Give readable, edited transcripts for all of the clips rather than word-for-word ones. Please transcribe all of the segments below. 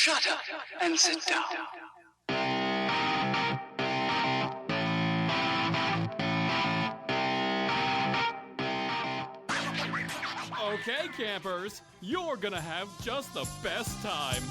Shut up and sit down. Okay, campers, you're gonna have just the best time.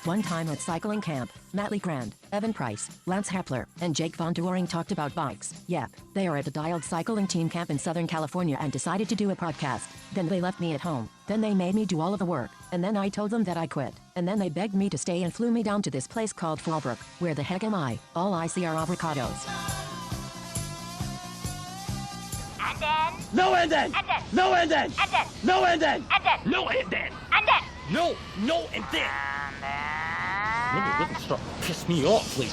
One time at cycling camp, Matt Legrand, Evan Price, Lance Hepler, and Jake Von Doering talked about bikes. Yep, they are at a dialed cycling team camp in Southern California and decided to do a podcast. Then they left me at home. Then they made me do all of the work. And then I told them that I quit. And then they begged me to stay and flew me down to this place called Fallbrook. Where the heck am I? All I see are avocados. And then... No and then! And then... No and then! And then... No and then! And then... No and then! And then... No and then! And then... When you really start to piss me off, please.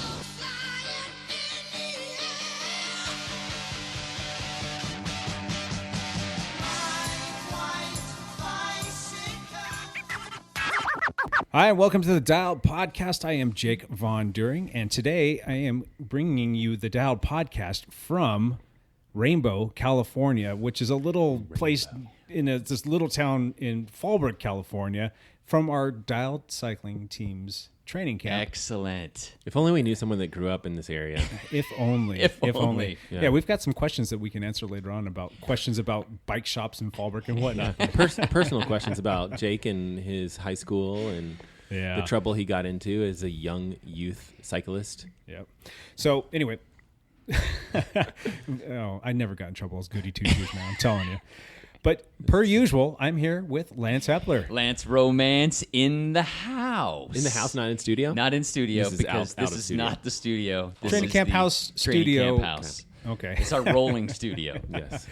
Hi, and welcome to the Dialed Podcast. I am Jake Von Doering, and today I am bringing you the Dialed Podcast from Rainbow, California, which is a little place in this little town in Fallbrook, California, from our Dialed Cycling Team's training camp. Excellent. If only we knew someone that grew up in this area. If only. If only. Yeah, we've got some questions that we can answer later on about questions about bike shops in Fallbrook and whatnot. Personal questions about Jake and his high school and the trouble he got into as a young youth cyclist. Yep. So anyway, I never got in trouble as goody two shoes now, I'm telling you. But per usual, I'm here with Lance Hepler. Lance Romance in the house. In the house, not in studio? Not in studio, This is because out this of is studio. not the studio. This Training is Camp the House Training studio. Camp House. Okay. It's our rolling studio. Yes.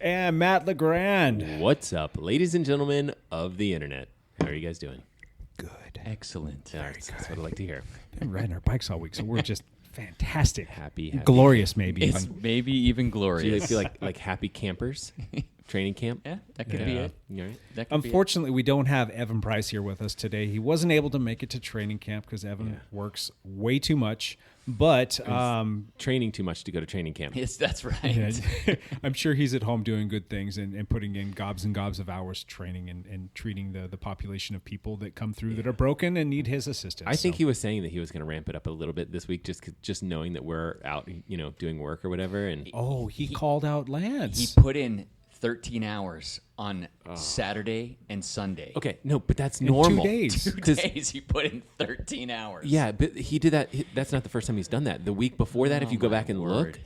And Matt Legrand. What's up, ladies and gentlemen of the internet? How are you guys doing? Good. Excellent. That's what I like to hear. Been riding our bikes all week, so we're just fantastic. Happy. Glorious, maybe. It's even. maybe even Do you glorious. feel like happy campers? Training camp? Yeah, that could be it. You all right? That could be it. Unfortunately, we don't have Evan Price here with us today. He wasn't able to make it to training camp because Evan works way too much. But Training too much to go to training camp. Yes, that's right. yeah, I'm sure he's at home doing good things and putting in gobs and gobs of hours training and treating the population of people that come through that are broken and need his assistance. I think he was saying that he was going to ramp it up a little bit this week, just knowing that we're out, doing work or whatever. And he called out Lance. He put in 13 hours on Saturday and Sunday. okay, no, but that's normal. 2 days. 2 days he put in 13 hours. Yeah, but he did that. That's not the first time he's done that. The week before that, if you go back and word.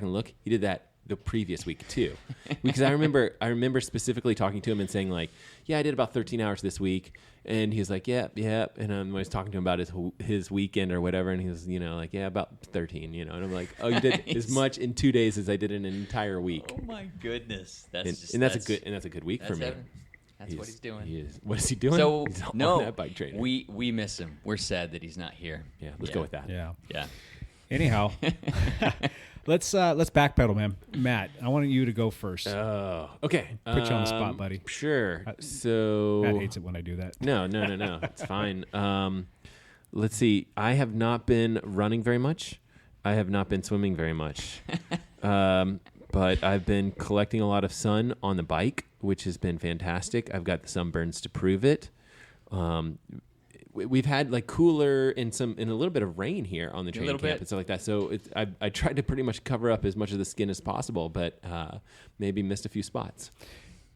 look, he did that the previous week too. Because I remember specifically talking to him and saying like, yeah, I did about 13 hours this week. And he was like, yeah. And I was talking to him about his weekend or whatever. And he was, like, yeah, about 13, And I'm like, oh, you did as much in 2 days as I did in an entire week. Oh my goodness. That's That's a good week for me. Evan. That's what he's doing. He is. What is he doing? So He's on no, that bike training. we miss him. We're sad that he's not here. Yeah, let's go with that. Yeah. Yeah. Anyhow, let's backpedal, man. Matt, I want you to go first. Oh, okay. Put you on the spot, buddy. Sure. So Matt hates it when I do that. No. It's fine. Let's see. I have not been running very much. I have not been swimming very much. But I've been collecting a lot of sun on the bike, which has been fantastic. I've got the sunburns to prove it. We've had like cooler and a little bit of rain here on the training camp and stuff like that. So I tried to pretty much cover up as much of the skin as possible, but maybe missed a few spots.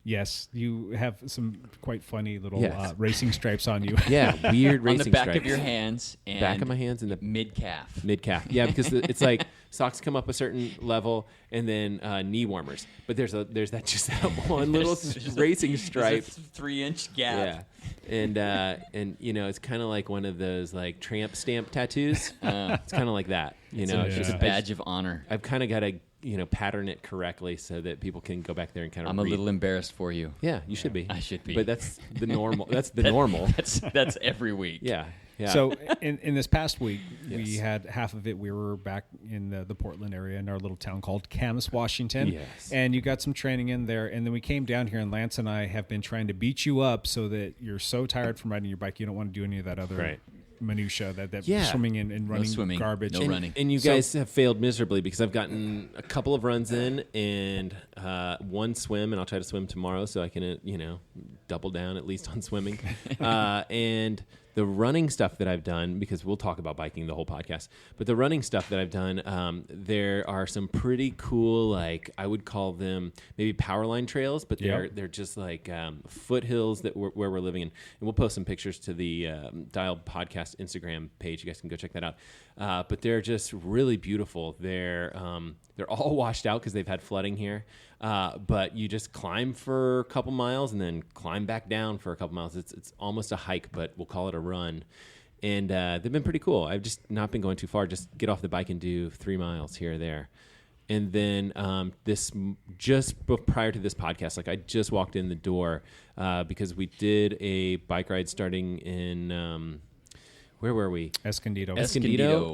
Yes, you have some quite funny little Yes. racing stripes on you. Yeah, weird racing On the back stripes. of your hands and Back of my hands and the mid calf. mid-calf. Yeah, because it's like socks come up a certain level and then knee warmers. But there's that one little racing stripe. There's a 3-inch gap. Yeah. And it's kind of like one of those like tramp stamp tattoos. It's kind of like that. It's It's a badge of honor. I've kind of got to pattern it correctly so that people can go back there and kind of I'm a little embarrassed for you. Yeah, you should be. I should be. But that's the normal. That's the normal. That's every week. Yeah. Yeah. So in this past week, we Yes. had half of it. We were back in the Portland area in our little town called Camas, Washington. Yes. And you got some training in there. And then we came down here, and Lance and I have been trying to beat you up so that you're so tired from riding your bike, you don't want to do any of that other Right. minutia, that Yeah. swimming and running swimming, garbage. no running. And you guys have failed miserably because I've gotten a couple of runs in and one swim, and I'll try to swim tomorrow so I can, double down at least on swimming. And the running stuff that I've done, because we'll talk about biking the whole podcast, but the running stuff that I've done, there are some pretty cool, like I would call them maybe power line trails, but they're just like foothills where we're living in. And we'll post some pictures to the Dial Podcast Instagram page. You guys can go check that out. But they're just really beautiful. They're all washed out because they've had flooding here. But you just climb for a couple miles and then climb back down for a couple miles. It's almost a hike, but we'll call it a run. And they've been pretty cool. I've just not been going too far. Just get off the bike and do 3 miles here or there. And then prior to this podcast, like I just walked in the door because we did a bike ride starting in where were we? Escondido.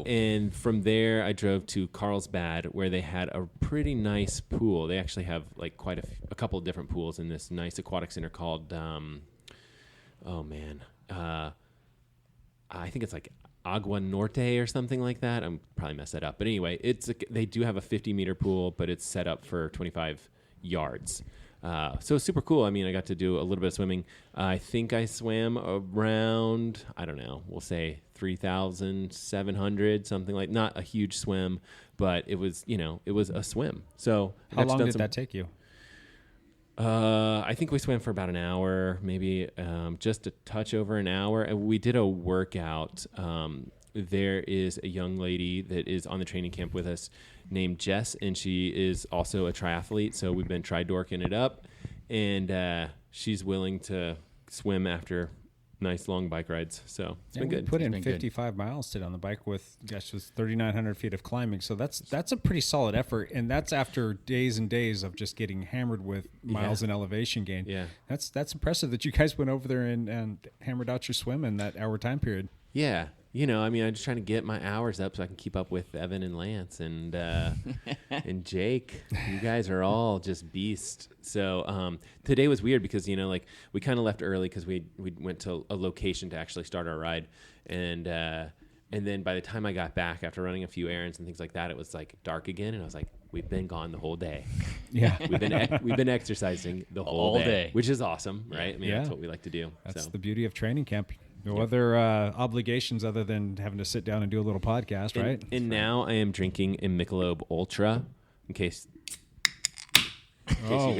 And from there, I drove to Carlsbad, where they had a pretty nice pool. They actually have like quite a couple of different pools in this nice aquatic center called, I think it's like Agua Norte or something like that. I'm probably messed that up. But anyway, they do have a 50-meter pool, but it's set up for 25 yards. So it's super cool. I mean, I got to do a little bit of swimming. I think I swam around, I don't know, we'll say 3,700, something like, not a huge swim, but it was, it was a swim. So how long did that take you? I think we swam for about an hour, maybe just a touch over an hour. And we did a workout. There is a young lady that is on the training camp with us named Jess, and she is also a triathlete. So we've been tri-dorking it up, and she's willing to swim after nice long bike rides. So it's been good. We put in 55 miles today on the bike with, gosh, it was 3,900 feet of climbing. So that's a pretty solid effort, and that's after days and days of just getting hammered with miles and elevation gain. Yeah, that's impressive that you guys went over there and hammered out your swim in that hour time period. Yeah. I'm just trying to get my hours up so I can keep up with Evan and Lance and and Jake. You guys are all just beasts. So today was weird because, we kind of left early because we went to a location to actually start our ride. And then by the time I got back after running a few errands and things like that, it was like dark again. And I was like, we've been gone the whole day. Yeah. We've been exercising the whole day, which is awesome, right? I mean, that's what we like to do. That's the beauty of training camp. No other obligations other than having to sit down and do a little podcast, right? And now I am drinking a Michelob Ultra, in case you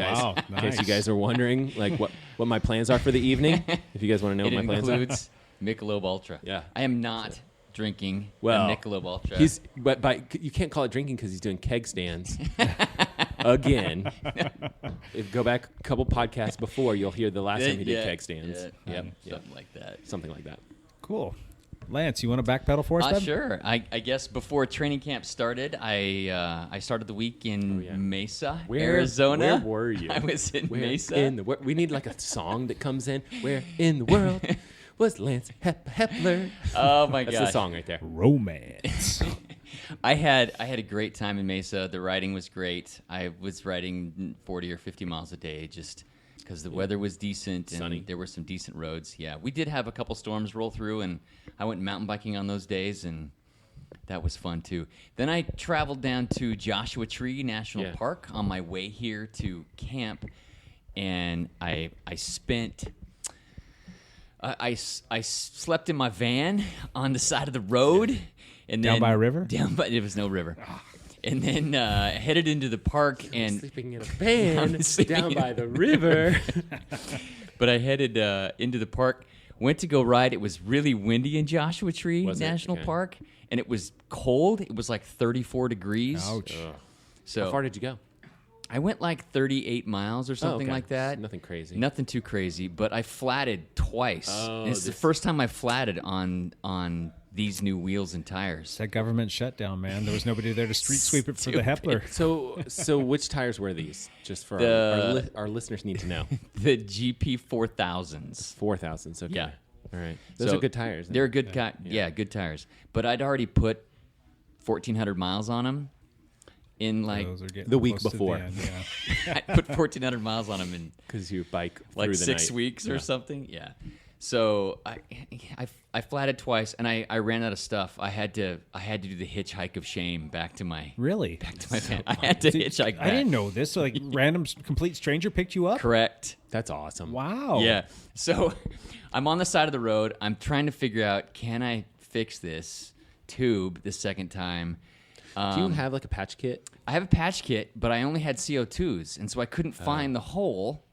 guys are wondering, like what my plans are for the evening. If you guys want to know what my plans are, it includes Michelob Ultra. Yeah, I am not drinking a Michelob Ultra. But you can't call it drinking because he's doing keg stands again. Go back a couple podcasts before, you'll hear the last time he did keg stands. Something like that. Cool. Lance, you want to backpedal for us, bud? Sure. I guess before training camp started, I started the week in Mesa, Arizona. Where were you? I was in Mesa. We need like a song that comes in. Where in the world was Lance Hepler? Oh my gosh. That's the song right there. Romance. I had a great time in Mesa. The riding was great. I was riding 40 or 50 miles a day just because the weather was decent and sunny. There were some decent roads. Yeah, we did have a couple storms roll through, and I went mountain biking on those days, and that was fun too. Then I traveled down to Joshua Tree National Park on my way here to camp, and I spent... I slept in my van on the side of the road, and then down by a river. There was no river, and then headed into the park and sleeping in a van down by the river. But I headed into the park. Went to go ride. It was really windy in Joshua Tree National Park, and it was cold. It was like 34 degrees. Ouch. So how far did you go? I went like 38 miles or something like that. Nothing crazy. Nothing too crazy, but I flatted twice. Oh, and it's the first time I flatted on these new wheels and tires. That government shutdown, man. There was nobody there to street sweep it for the Hepler. So which tires were these? Just for our listeners need to know. The GP 4000s. 4000s, okay. Yeah. All right. Those are good tires. They're good good tires. But I'd already put 1,400 miles on them. In like the week before. I put 1,400 miles on them in because you bike like through the 6 night. weeks or something. Yeah. So I flatted twice, and I ran out of stuff. I had to do the hitchhike of shame back to my Really? van. I had to hitchhike back. I didn't know this. So, like, random complete stranger picked you up? Correct. That's awesome. Wow. Yeah. So I'm on the side of the road. I'm trying to figure out, can I fix this tube the second time? Do you have like a patch kit? I have a patch kit, but I only had CO2s, and so I couldn't find the hole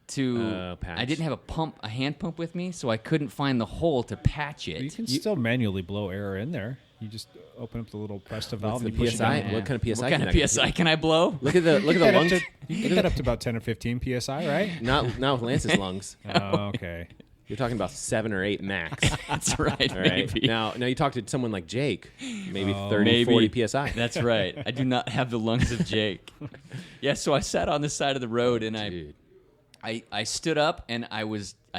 to. Patch. I didn't have a hand pump with me, so I couldn't find the hole to patch it. You can still manually blow air in there. You just open up the little Presta valve the and you push it PSI? down. What kind of PSI? What kind of PSI can I blow? Look at the lungs. You can get that up to about 10 or 15 PSI, right? Not with Lance's lungs. Oh, okay. You're talking about 7 or 8 max. That's right. All right. Maybe. Now you talk to someone like Jake, maybe 30, Maybe. 40 PSI. That's right. I do not have the lungs of Jake. Yeah, so I sat on the side of the road and I stood up and I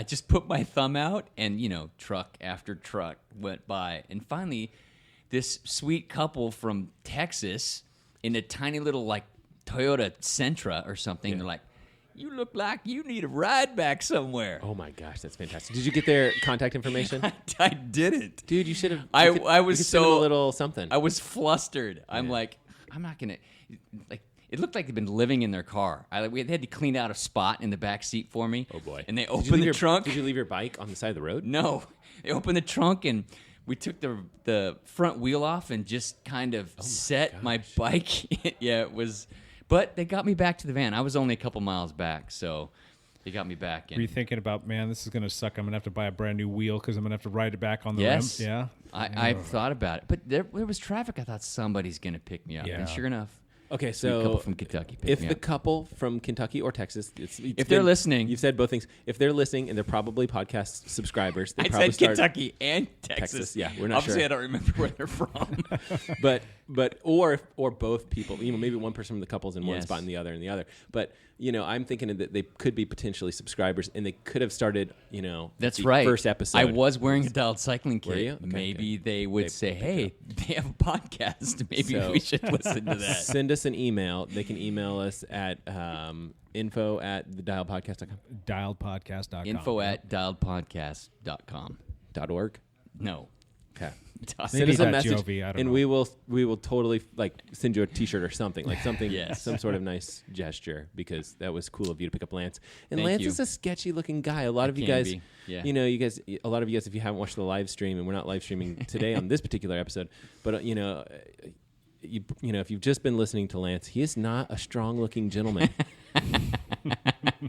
just put my thumb out and, truck after truck went by. And finally, this sweet couple from Texas in a tiny little like Toyota Sentra or something, they're like, "You look like you need a ride back somewhere." Oh my gosh, that's fantastic. Did you get their contact information? I didn't. Dude, you should have. I was send them so a little something. I was flustered. I'm like, I'm not gonna like. It looked like they'd been living in their car. They had to clean out a spot in the back seat for me. Oh boy! And they Did you opened leave the your trunk. Did you leave your bike on the side of the road? No, they opened the trunk and we took the front wheel off and just kind of set my bike. Yeah, it was. But they got me back to the van. I was only a couple miles back, so they got me back. Were you thinking about, man, this is going to suck. I'm going to have to buy a brand new wheel because I'm going to have to ride it back on the rim? Yeah. I've thought about it. But there was traffic. I thought somebody's going to pick me up. Yeah. And sure enough, Okay, sweet so couple from Kentucky picked if me the up. couple from Kentucky or Texas, If they're listening. you've said both things. If they're listening and they're probably podcast subscribers, they I probably said Kentucky and Texas. Texas, yeah, we're not Obviously, sure. I don't remember where they're from. but or both people, maybe one person from the couple's in one Yes. spot and the other in the other. But I'm thinking that they could be potentially subscribers and they could have started That's the right. first episode. I was wearing a dialed cycling Were kit. you? Okay, Maybe good. they would They say, picked it "Hey, they have a podcast. Maybe So- we should listen to that." Send us an email. They can email us at info@thedialpodcast.com. Dialedpodcast.com. info@dialedpodcast.com. .org. No. Okay. Maybe Send us a .gov, message, I don't and know. we will totally send you a T-shirt or something, like something, Yes. some sort of nice gesture, because that was cool of you to pick up Lance. And Thank Lance you. is a sketchy looking guy. A lot of you can guys, be, yeah. a lot of you guys, if you haven't watched the live stream, and we're not live streaming today on this particular episode, but if you've just been listening to Lance, he is not a strong looking gentleman.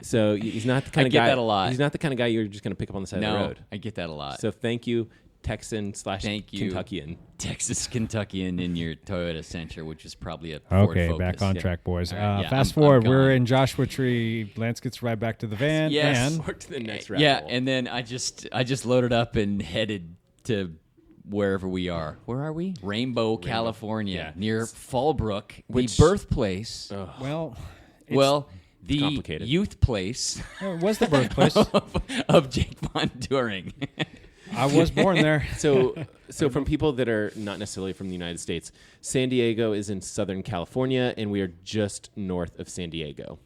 So he's not the kind of get guy. that a lot. He's not the kind of guy you're just going to pick up on the side of the No, road. I get that a lot. So thank you, Texan / Thank you. Kentuckian. Texas, Kentuckian in your Toyota Sentra, which is probably a Ford Okay, Focus. back on Yeah. track, boys. All right, yeah, Fast I'm forward, gone. we're in Joshua Tree. Lance gets right back to the van. Yes. And Forward to the next rabbit Yeah, hole. and then I just loaded up and headed to wherever we are. Where are we? Rainbow, California, yeah. near Fallbrook, Which- the birthplace. well, The complicated. youth place it was the birthplace. of Jake Von During. I was born there. So from people that are not necessarily from the United States, San Diego is in Southern California, and we are just north of San Diego.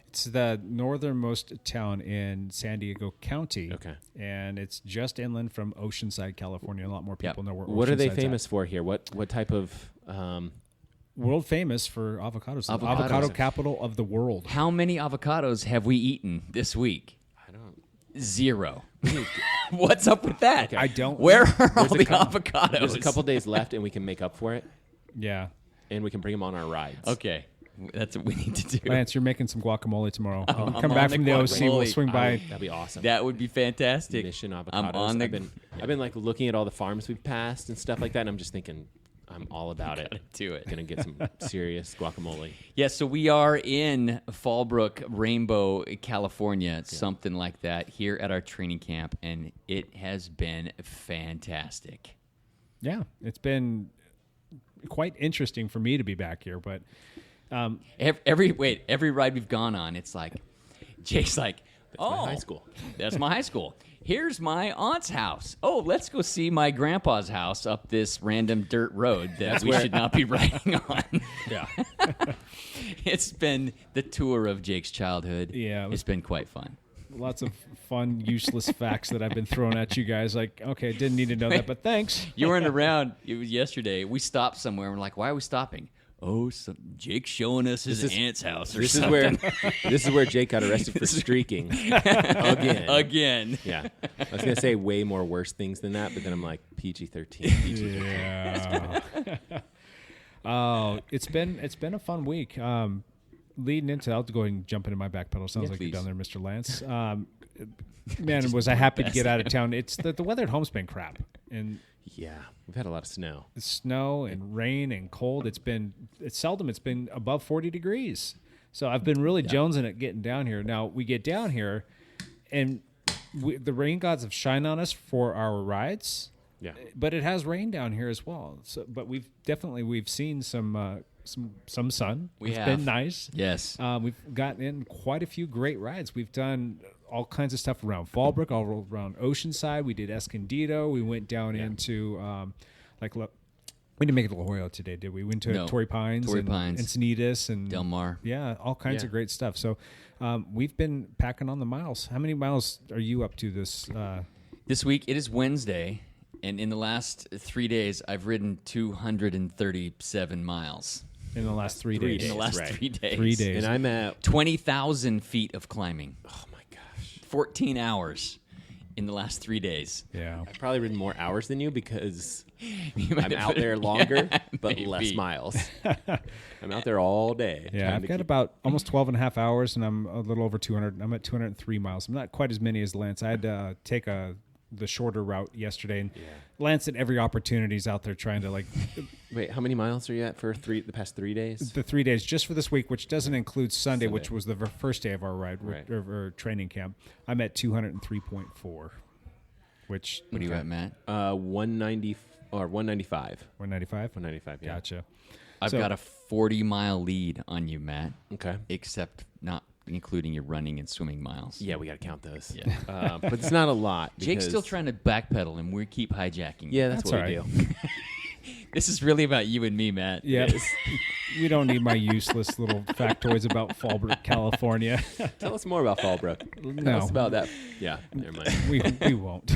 It's the northernmost town in San Diego County. Okay. And it's just inland from Oceanside, California. A lot more people know where What are they Oceanside's famous for here? What type of at. World famous for avocados. The Avocados. avocado capital of the world. How many avocados have we eaten this week? I don't. 0. What's up with that? I don't. Where are all There's a the couple- avocados? There's a couple days left, and we can make up for it, Yeah. and we can bring them on our rides. Okay, that's what we need to do. Lance, you're making some guacamole tomorrow. I'm Come on back the from the OC. We'll guacamole. swing by. That'd be awesome. That would be fantastic. Mission avocados. I'm on the. I've been like looking at all the farms we've passed and stuff like that, and I'm just thinking, I'm all about it. do it. Gonna get some serious guacamole. Yes, so we are in Fallbrook, Rainbow, California, something like that, here at our training camp, and it has been fantastic. Yeah. It's been quite interesting for me to be back here, but Every ride we've gone on, it's like Jake's like, my high school. That's my high school. Here's my aunt's house. Oh, let's go see my grandpa's house up this random dirt road that we should not be riding on. Yeah. It's been the tour of Jake's childhood. Yeah, it was- It's been quite fun. lots of fun, useless facts that I've been throwing at you guys. Like, okay, didn't need to know that, but thanks. You weren't around. It was yesterday. We stopped somewhere. And we're like, why are we stopping? Oh, Jake's showing us his aunt's house or something. This is where Jake got arrested for streaking again. Again. Yeah, I was gonna say way more worse things than that, but then I'm like PG-13. Yeah. Oh, it's been a fun week. Leading into, I'll go ahead and jump into my back pedal. Sounds like please. you're down there, Mr. Lance. Man, was I happy to get out of town. It's the weather at home's been crap, and Yeah, we've had a lot of snow. snow and rain and cold. It's seldom it's been above 40 degrees. So I've been really jonesing at getting down here. Now we get down here, and the rain gods have shined on us for our rides. Yeah, But it has rained down here as well. So, but we've seen some sun. It's been nice. Yes. We've gotten in quite a few great rides. We've done all kinds of stuff around Fallbrook, all around Oceanside. We did Escondido. We went down into we didn't make it to La Jolla today, did we? We went to Torrey Pines, Encinitas, and Del Mar. Yeah, all kinds of great stuff. So we've been packing on the miles. How many miles are you up to this? This week, it is Wednesday, and in the last 3 days, I've ridden 237 miles. In the last 3 days. In the last 3 days. 3 days. and I'm at 20,000 feet of climbing. oh my gosh, 14 hours in the last 3 days. Yeah. I've probably ridden more hours than you because You might I'm have- out there longer, but maybe. less miles. I'm out there all day. Yeah, trying I've to got keep- about almost 12 and a half hours, and I'm a little over 200. I'm at 203 miles. I'm not quite as many as Lance. I had to take the shorter route yesterday, and Lance at every opportunity is out there trying to, like, Wait, how many miles are you at for the past 3 days? the 3 days just for this week, which doesn't include Sunday, which was the first day of our ride, Right. or training camp. I'm at 203.4, which What are you at, Matt? 190 or 195. 195. 195. Yeah. Gotcha. I've So- got a 40-mile lead on you, Matt, Okay. except not including your running and swimming miles. Yeah, we got to count those. Yeah. But it's not a lot. Jake's still because- trying to backpedal, and we keep hijacking. Yeah, that's what all we right. do. This is really about you and me, Matt. Yeah, we don't need my useless little factoids about Fallbrook, California. Tell us more about Fallbrook. No. Tell us about that. Yeah, never mind. we won't.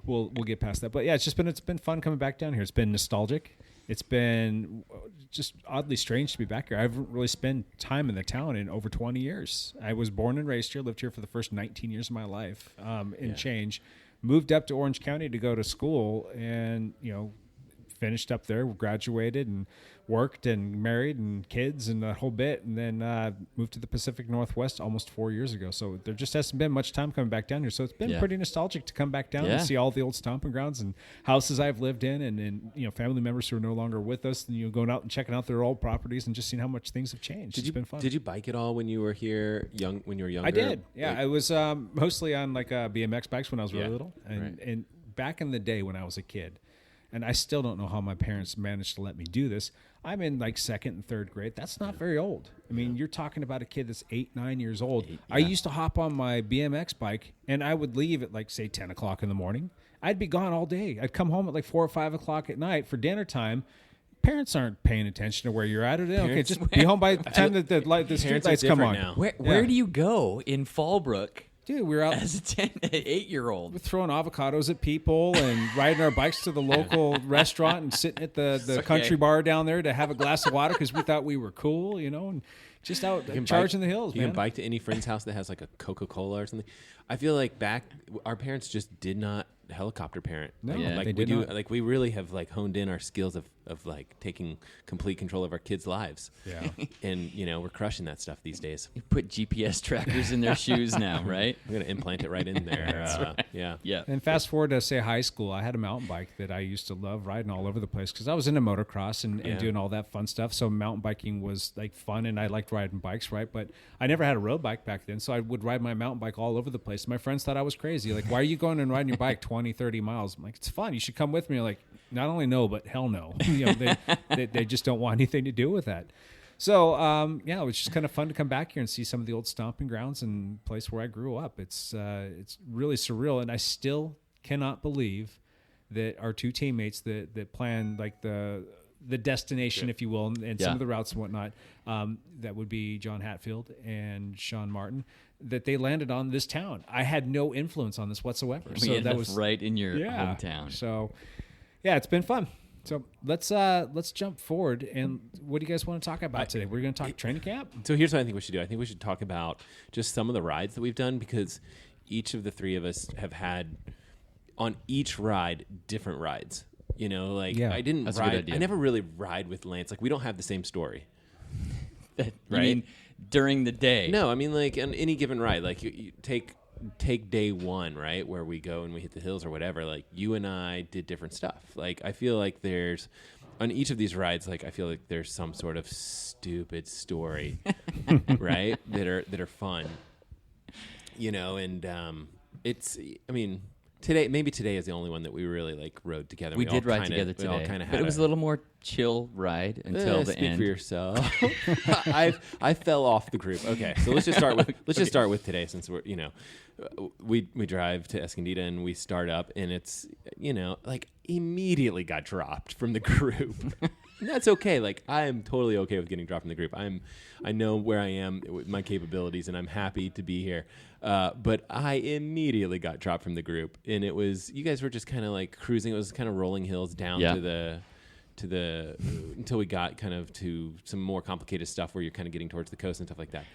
we'll get past that. But yeah, it's been fun coming back down here. It's been nostalgic. It's been just oddly strange to be back here. I haven't really spent time in the town in over 20 years. I was born and raised here, lived here for the first 19 years of my life, change. Moved up to Orange County to go to school, and finished up there, graduated, and worked and married and kids and that whole bit, and then moved to the Pacific Northwest almost 4 years ago. So there just hasn't been much time coming back down here. So it's been pretty nostalgic to come back down and see all the old stomping grounds and houses I've lived in, and family members who are no longer with us, and going out and checking out their old properties and just seeing how much things have changed. It's been fun. Did you bike at all when you were here when you were younger? I did. Yeah, Like- I was mostly on like BMX bikes when I was really little, and right. and back in the day when I was a kid, and I still don't know how my parents managed to let me do this. I'm in like second and third grade. That's not very old. I mean, you're talking about a kid that's 8, 9 years old. I used to hop on my BMX bike, and I would leave at like, say, 10 o'clock in the morning. I'd be gone all day. I'd come home at like 4 or 5 o'clock at night for dinner time. Parents aren't paying attention to where you're at. Okay, Parents- just be home by the time that the street Parents are lights come on. different now. Where do you go in Fallbrook Dude, we were out as a 8-year-old? throwing avocados at people and riding our bikes to the local restaurant and sitting at the country bar down there to have a glass of water because we thought we were cool, and just out charging the hills, You man. can bike to any friend's house that has like a Coca-Cola or something. I feel like our parents just did not helicopter parent. No, Yeah. like they we did do. not. Like we really have like honed in our skills of like taking complete control of our kids' lives. Yeah. And we're crushing that stuff these days. You put GPS trackers in their shoes now, right? I'm gonna implant it right in there. Yeah. Yeah. And fast forward to, say, high school, I had a mountain bike that I used to love riding all over the place because I was into motocross and doing all that fun stuff. So mountain biking was like fun, and I liked riding bikes, right? But I never had a road bike back then, so I would ride my mountain bike all over the place. My friends thought I was crazy. Like, why are you going and riding your bike 20, 30 miles? I'm like, it's fun. You should come with me. Like, not only no, but hell no. They just don't want anything to do with that. So, it was just kind of fun to come back here and see some of the old stomping grounds and place where I grew up. It's really surreal, and I still cannot believe that our two teammates that planned like the destination, if you will, and some of the routes and whatnot, that would be John Hatfield and Sean Martin. that they landed on this town. I had no influence on this whatsoever. We So ended that up was right in your hometown. So yeah, it's been fun. So let's jump forward. And what do you guys want to talk about today? We're going to talk training camp. So here's what I think we should do. I think we should talk about just some of the rides that we've done, because each of the three of us have had on each ride different rides. You know, like I didn't That's a good ride. idea. I never really ride with Lance. Like we don't have the same story. You Right? mean during the day? No, I mean like on any given ride, like you take day one, right, where we go and we hit the hills or whatever. Like you and I did different stuff. Like I feel like there's on each of these rides, like I feel like there's some sort of stupid story, right, that are fun. You know, and it's. I mean, today is the only one that we really like rode together. We did all ride kinda- together we all today, kinda had but it was a little more chill ride until the speak end. for yourself. I fell off the group. Okay, so let's just start with today, since we're we drive to Escondido and we start up, and it's like immediately got dropped from the group. And that's okay. Like I am totally okay with getting dropped from the group. I know where I am with my capabilities, and I'm happy to be here. But I immediately got dropped from the group, and it was you guys were just kind of like cruising. It was kind of rolling hills down to the until we got kind of to some more complicated stuff where you're kind of getting towards the coast and stuff like that.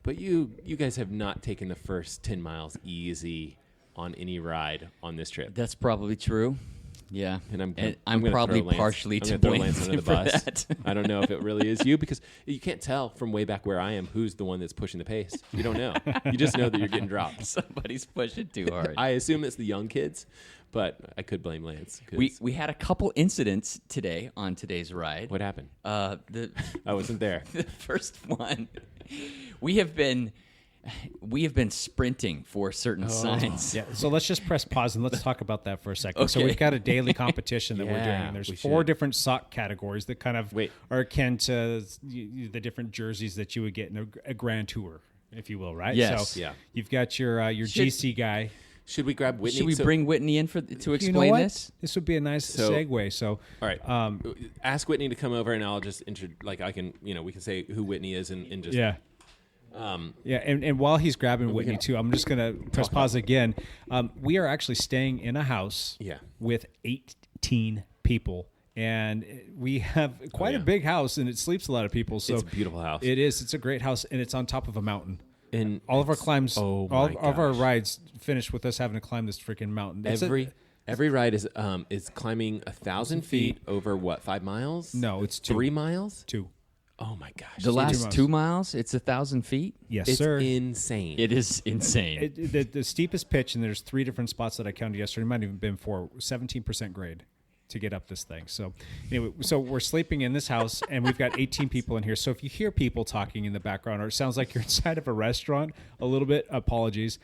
But you guys have not taken the first 10 miles easy on any ride on this trip. That's probably true. Yeah, And I'm I'm gonna probably throw Lance- partially I'm to gonna throw blame Lance under the for bus. that. I don't know if it really is you, because you can't tell from way back where I am who's the one that's pushing the pace. You don't know. You just know that you're getting dropped. Somebody's pushing too hard. I assume it's the young kids, but I could blame Lance. 'Cause We had a couple incidents today on today's ride. what happened? The I wasn't there. the first one, we have been sprinting for certain signs. Yeah, so let's just press pause and let's talk about that for a second. So Okay. we've got a daily competition that we're doing, Yeah, and there's we 4 should. different sock categories that kind of Wait. are akin to the different jerseys that you would get in a Grand Tour, if you will, right? Yes. So Yeah. you've got your GC guy. Should we grab Whitney? Should we So- bring Whitney in to You know explain what? this? This would be a nice So- segue. So All right. Ask Whitney to come over, and I'll just I can we can say who Whitney is and just yeah. Yeah, and while he's grabbing Whitney too, I'm just gonna press pause again. We are actually staying in a house Yeah. with 18 people, and we have quite a big house, and it sleeps a lot of people. So It's a beautiful house. It is. It's a great house, and it's on top of a mountain. And All of our climbs, oh all my of our gosh. rides finish with us having to climb this freaking mountain. It's every ride is climbing 1,000 feet over what, 5 miles? No, it's 2. 3 miles. 2. Oh my gosh! The last miles. 2 miles, it's 1,000 feet. Yes, it's sir. insane. It is insane. The steepest pitch, and there's 3 different spots that I counted yesterday. It might have even been 4. 17% grade to get up this thing. So anyway, so we're sleeping in this house, and we've got 18 people in here. So if you hear people talking in the background, or it sounds like you're inside of a restaurant a little bit, apologies.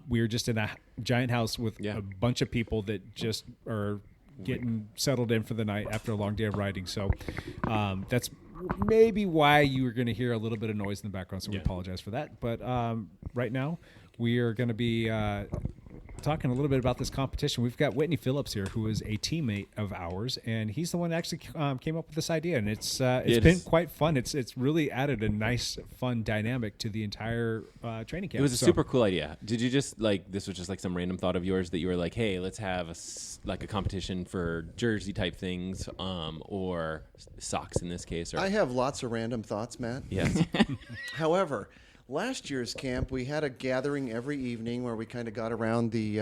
We are just in a giant house with a bunch of people that just are getting settled in for the night after a long day of riding. So that's maybe why you were going to hear a little bit of noise in the background, so we apologize for that. But right now, we are going to be talking a little bit about this competition. We've got Whitney Phillips here, who is a teammate of ours, and he's the one that actually came up with this idea, and it's been quite fun. It's really added a nice, fun dynamic to the entire training camp. It was a super cool idea. Did you just this was just like some random thought of yours that you were like, hey, let's have a competition for jersey type things, or socks in this case? Or I have lots of random thoughts, Matt. yes. However, last year's camp, we had a gathering every evening where we kind of got around the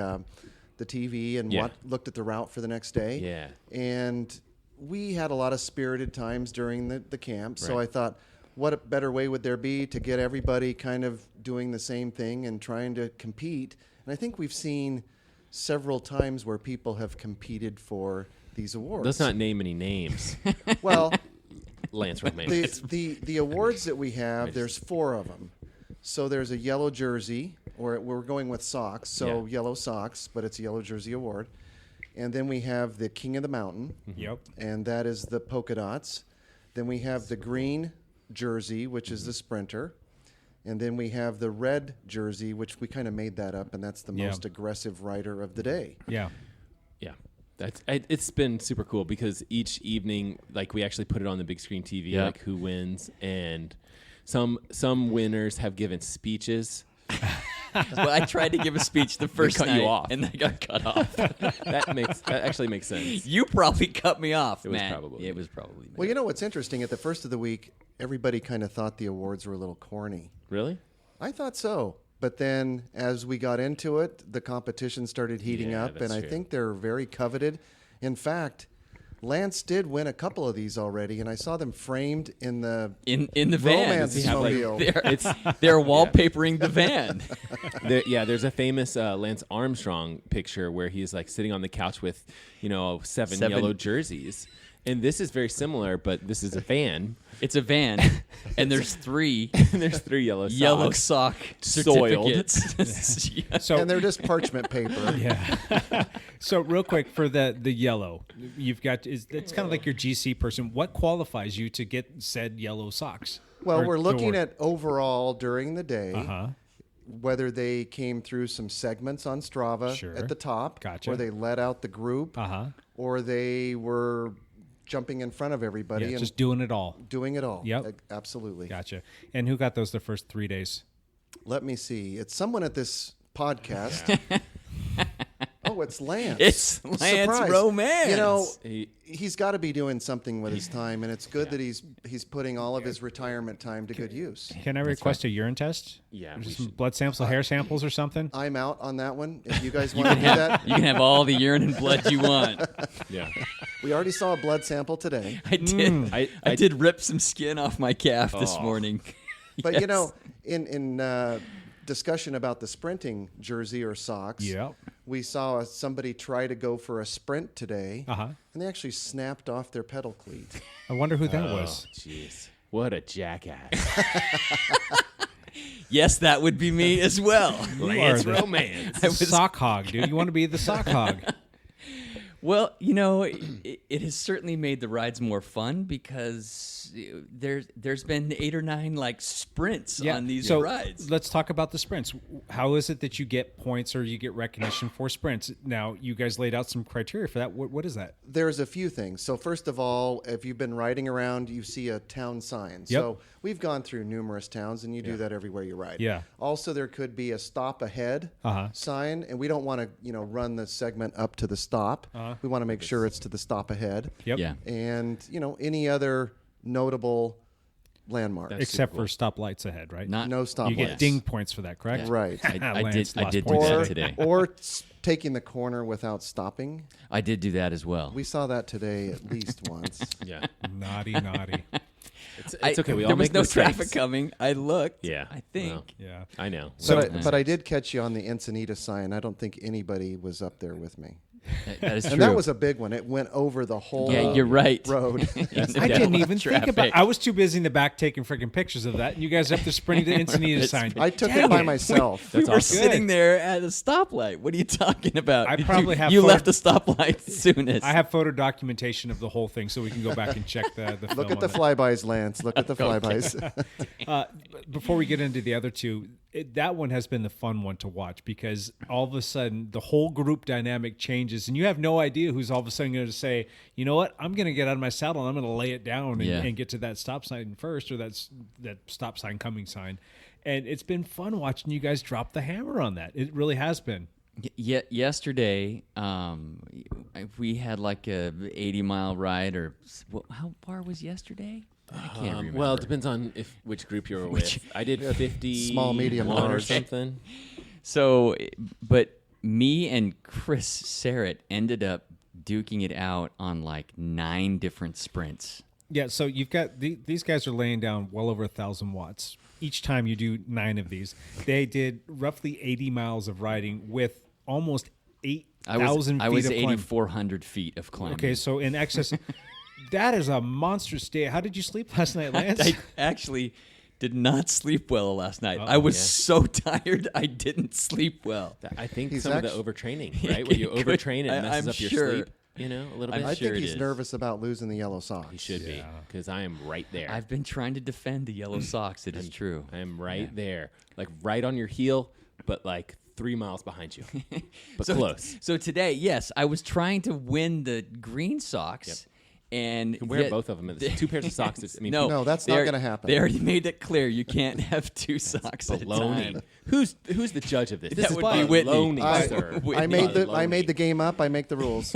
TV and looked at the route for the next day. Yeah. And we had a lot of spirited times during the camp. So Right. I thought, what a better way would there be to get everybody kind of doing the same thing and trying to compete? And I think we've seen several times where people have competed for these awards. Let's not name any names. Well, Lance Romain. the awards that we have, there's 4 of them. So there's a yellow jersey, or we're going with socks, so yellow socks, but it's a yellow jersey award. And then we have the King of the Mountain. Yep. And that is the polka dots. Then we have the green jersey, which is the sprinter. And then we have the red jersey, which we kind of made that up, and that's the most aggressive rider of the day. Yeah. Yeah. It's been super cool because each evening, like, we actually put it on the big screen TV, like who wins, and some winners have given speeches Well, I tried to give a speech the first cut night, you off. and I got cut off. That actually makes sense. You probably cut me off, It was man. probably It me. was probably me. Well, you know what's interesting? At the first of the week, everybody kind of thought the awards were a little corny. Really? I thought so. But then as we got into it, the competition started heating Yeah, up, that's and I true. think they're very coveted. In fact, Lance did win a couple of these already, and I saw them framed in the in the van. romance Yeah, like, mobile. They're wallpapering the van. There's a famous Lance Armstrong picture where he's like sitting on the couch with, seven yellow jerseys. And this is very similar, but this is a van. It's a van, and there's 3 And there's 3 yellow socks. yellow sock Soiled. certificates. Yeah. So and they're just parchment paper. yeah. So real quick for the yellow, you've got it's kind of like your GC person. What qualifies you to get said yellow socks? Well, Or we're looking award? at overall during the day, Uh-huh. whether they came through some segments on Strava Sure. at the top, Gotcha. or they let out the group, Uh-huh. or they were jumping in front of everybody Yeah, and just doing it all. doing it all. Yep. Absolutely. Gotcha. And who got those the first 3 days? Let me see. It's someone at this podcast. Oh, it's Lance. It's Lance Surprise. Romance. You know, He- he's got to be doing something with his time, and it's good that he's putting all of his retirement time to good use. Can I request a urine test? Yeah, Or we just some should- blood samples, hair samples, or something? I'm out on that one. If you guys want to do that, You can have all the urine and blood you want. Yeah. we already saw a blood sample today. I did. I did rip some skin off my calf this morning. But Yes. you know, in discussion about the sprinting jersey or socks, Yep. we saw somebody try to go for a sprint today, Uh-huh. and they actually snapped off their pedal cleat. I wonder who that was. Jeez. What a jackass. Yes, that would be me as well. Lance the- Romance. The sock hog, dude. You want to be the sock hog. Well, it has certainly made the rides more fun because there's been 8 or 9 like sprints on these so rides. let's talk about the sprints. How is it that you get points or you get recognition for sprints? Now, you guys laid out some criteria for that. What is that? There's a few things. So first of all, if you've been riding around, you see a town sign. So we've gone through numerous towns, and you do that everywhere you ride. Yeah. Also, there could be a stop ahead sign, and we don't want to run the segment up to the stop. We want to make sure it's to the stop ahead. Yep. Yeah. And any other notable landmarks. Except for stoplights ahead, right? Not No stoplights. You get ding points for that, correct? Right. I Lance did lost do points that today. today. Or taking the corner without stopping. I did do that as well. We saw that today at least once. Yeah. Naughty, naughty. It's okay. We all there was make no mistakes. traffic coming. I looked. Yeah. I think. Well, Yeah. I know. But I did catch you on the Encinitas sign. I don't think anybody was up there with me. That is true. And that was a big one. It went over the whole yeah, you're right. road. I didn't even think about it. I was too busy in the back taking freaking pictures of that, and you guys up there sprinting the Encinitas sign. I took Dang it by myself. We were awesome. sitting there at a stoplight. What are you talking about? I probably have You photo- left the stoplight soonest. I have photo documentation of the whole thing, so we can go back and check the film. Look at the on that. flybys, Lance. Look at the flybys. Before we get into the other two, that one has been the fun one to watch because all of a sudden the whole group dynamic changes, and you have no idea who's all of a sudden going to say, you know what, I'm going to get out of my saddle and I'm going to lay it down and get to that stop sign first, or that stop sign coming sign. And it's been fun watching you guys drop the hammer on that. It really has been. Yesterday, we had like a 80-mile ride, or how far was yesterday? I can't remember. Well, it depends on which group you were with. I did 50, Small, medium, or large. something. So, but me and Chris Serrett ended up duking it out on like 9 different sprints. Yeah, so you've got these guys are laying down well over 1,000 watts. Each time you do 9 of these, they did roughly 80 miles of riding with almost 8,000 feet I was of climb. 8,400 feet of climbing. Okay, so in excess, that is a monstrous day. How did you sleep last night, Lance? I actually did not sleep well last night. I was so tired, I didn't sleep well. I think He's some of the overtraining, right? When you overtrain, it messes I'm up your sure. sleep. A little bit. I'm I sure think it he's is. nervous about losing the yellow socks. He should be, because I am right there. I've been trying to defend the yellow socks. It is true. I am right there, like right on your heel, but like 3 miles behind you, but close. So today, yes, I was trying to win the green socks, And You can wear both of them. It's 2 pairs of socks. I mean, No, that's not gonna happen. They already made it clear you can't have 2 socks at a baloney. time. Who's the judge of this? That This would is be Whitney. baloney, sir. I made the game up. I make the rules.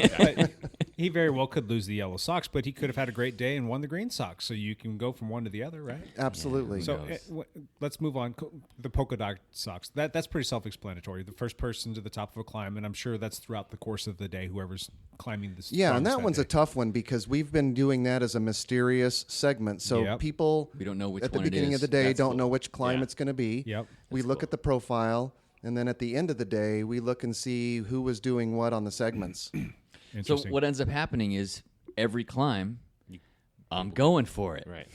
He very well could lose the yellow socks, but he could have had a great day and won the green socks. So you can go from one to the other, right? Absolutely. So let's move on. The polka dot socks. That's pretty self-explanatory. The first person to the top of a climb, and I'm sure that's throughout the course of the day. Whoever's climbing this. Yeah, and that one's day. a tough one because we've been doing that as a mysterious segment. So people We don't know which at the one it beginning is. of the day That's don't cool. know which climb Yeah. it's going to be. Yep. We look at the profile, and then at the end of the day, we look and see who was doing what on the segments. So Interesting. what ends up happening is every climb, I'm going for it. Right.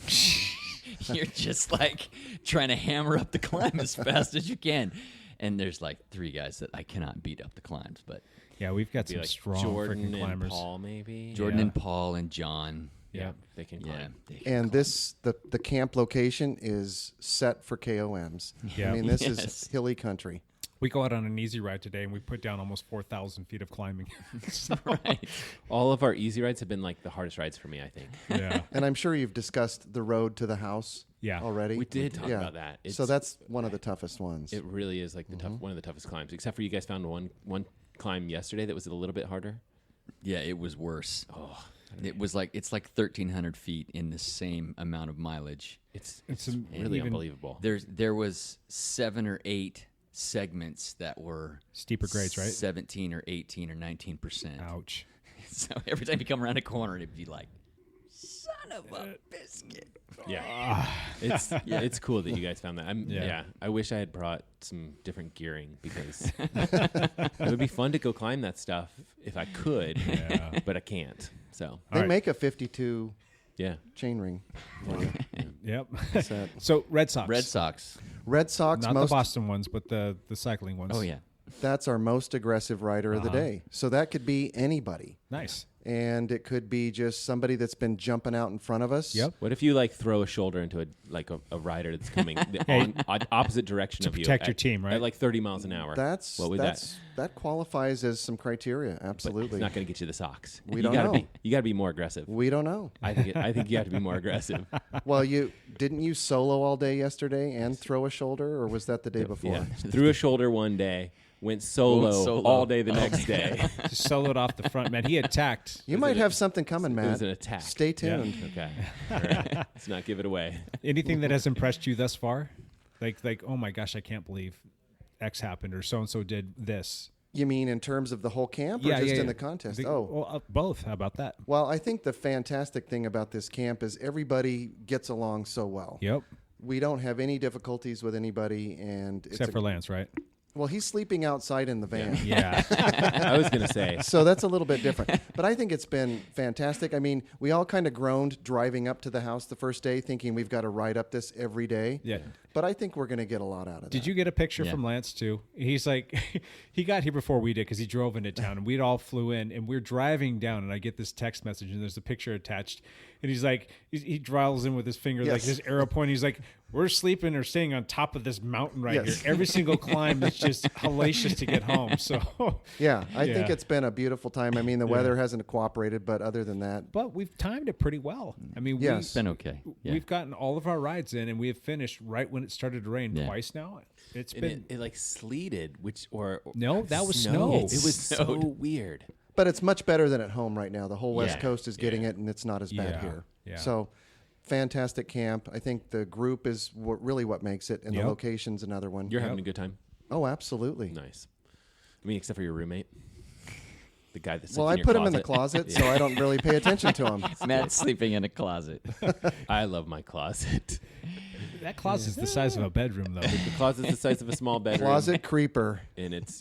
You're just like trying to hammer up the climb as fast as you can. And there's like 3 guys that I cannot beat up the climbs, but Yeah, we've got Be some like strong Jordan freaking and climbers. Paul, maybe. Jordan Yeah. and Paul and John. Yeah, they can Yeah. climb. they can And climb. the camp location is set for KOMs. Yeah. I mean, this Yes. is hilly country. We go out on an easy ride today, and we put down almost 4,000 feet of climbing. So, Right. All of our easy rides have been like the hardest rides for me, I think. yeah. And I'm sure you've discussed the road to the house Yeah. already. We did talk about that. So that's one of the toughest ones. It really is like the one of the toughest climbs. Except for you guys found one climb yesterday that was a little bit harder. Yeah, it was worse. It's like 1,300 feet in the same amount of mileage. It's even really unbelievable. There was 7 or 8 segments that were Steeper grades, right? 17 or 18 or 19%. Ouch. So every time you come around a corner, it'd be like, son of a biscuit. Yeah, it's cool that you guys found that. Yeah. I wish I had brought some different gearing because it would be fun to go climb that stuff if I could, but I can't. So They right. make a 52 yeah, chain ring for you. Yep. Set. So Red Sox. Red Sox. Red Sox, Not the Boston ones, but the cycling ones. Oh, yeah. that's our most aggressive rider of the day. So that could be anybody. Nice. And it could be just somebody that's been jumping out in front of us. Yep. What if you like throw a shoulder into a rider that's coming on opposite direction of you protect your at- team, right? At like 30 miles an hour? That's what would that qualifies as some criteria. But Absolutely. it's not going to get you the socks. We you don't gotta know. you got to be more aggressive. We don't know. I think you have to be more aggressive. Well, didn't you solo all day yesterday and throw a shoulder, or was that the day before? Yeah. Threw a shoulder one day, went solo all day the next day. Just soloed off the front, man. He attacked. You might have something coming, Matt. It was an attack. Stay tuned. Okay. All right. Let's not give it away. Anything that has impressed you thus far? Like, oh my gosh, I can't believe X happened or so and so did this. You mean in terms of the whole camp, or just in the contest? Well, both. How about that? Well, I think the fantastic thing about this camp is everybody gets along so well. Yep. We don't have any difficulties with anybody, and Except for Lance, right? well, he's sleeping outside in the van. Yeah. I was going to say. So that's a little bit different. But I think it's been fantastic. I mean, we all kind of groaned driving up to the house the first day thinking we've got to ride up this every day. Yeah. But I think we're going to get a lot out of that. Did you get a picture Yeah. from Lance too? He's like, he got here before we did because he drove into town and we'd all flew in and we're driving down and I get this text message and there's a picture attached and he's like, he draws in with his finger like Yes. this arrow point. He's like, we're sleeping or staying on top of this mountain right Yes. here. Every single climb is just hellacious to get home. So, Yeah, I think Yeah. it's been a beautiful time. I mean, the weather hasn't cooperated, but other than that, but we've timed it pretty well. I mean, Yes. It's been okay. Yeah. we've gotten all of our rides in and we have finished right when it started to rain Yeah. twice now. It's And been it like sleeted, or No, that was snowed. snow. It was so weird. but it's much better than at home right now. The whole West Yeah. Coast is getting it, and it's not as bad Yeah. here. Yeah. So, fantastic camp. I think the group is really what makes it, and Yep. the location's another one. You're having a good time. Oh, absolutely. Nice. I mean, except for your roommate, the guy that's Well, I put him in the closet, so I don't really pay attention to him. Matt's sleeping in a closet. I love my closet. that closet's the size of a bedroom though. The closet's the size of a small bedroom. Closet creeper. And it's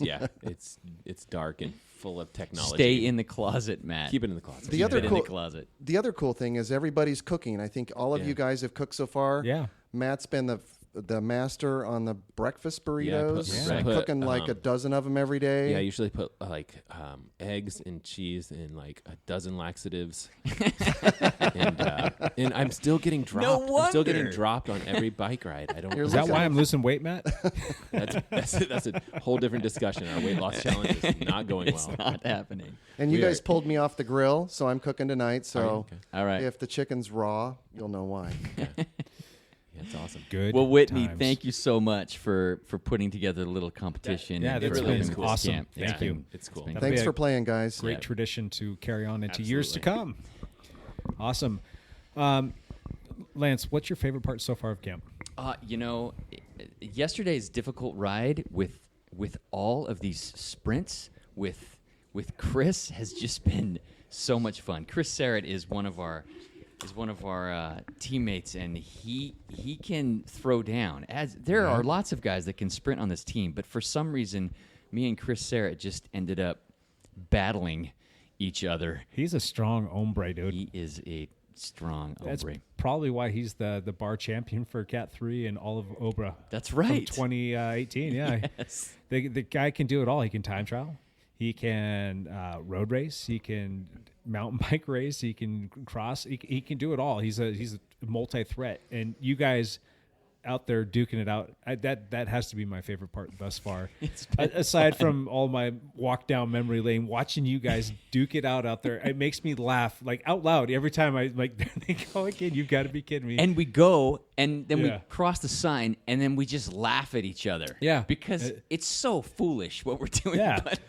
dark and full of technology. Stay in the closet, Matt. Keep it in the closet. The Keep other it in cool- the closet. The other cool thing is everybody's cooking. I think all of Yeah. you guys have cooked so far. Yeah. Matt's been the the master on the breakfast burritos. Yeah, I'm put, cooking like a dozen of them every day. Yeah, I usually put eggs and cheese and like a dozen laxatives. and I'm still getting dropped. I'm still getting dropped on every bike ride. I don't. Is that why I'm losing weight, Matt? That's a whole different discussion. Our weight loss challenge is not going It's well. not happening. And you guys pulled me off the grill, so I'm cooking tonight. So All right. if the chicken's raw, you'll know why. That's awesome. Good. Well, Whitney, times. thank you so much for putting together a little competition. Yeah, and that's for been helping with this awesome. camp. Thank It's you. been- It's cool. been That'll Thanks be for a playing, guys. Great Yeah. tradition to carry on into years to Absolutely. come. Awesome. Lance, what's your favorite part so far of camp? Yesterday's difficult ride with all of these sprints with Chris has just been so much fun. Chris Serrett is one of our teammates, and he can throw down. As there are lots of guys that can sprint on this team, but for some reason, me and Chris Serrett just ended up battling each other. He's a strong hombre, dude. He is a strong That's hombre. probably why he's the bar champion for Cat 3 and all of Obra. That's right. From 2018, yeah. Yes. The guy can do it all. He can time trial. He can road race. He can mountain bike race. He can cross. He can do it all. He's a multi-threat. And you guys out there duking it out, that has to be my favorite part thus far. Aside from all my walk down memory lane, watching you guys duke it out there, it makes me laugh like out loud every time I like. There they go again. You've got to be kidding me. And we go, and then we Yeah. cross the sign, and then we just laugh at each other. Yeah. because it's so foolish what we're doing. Yeah. But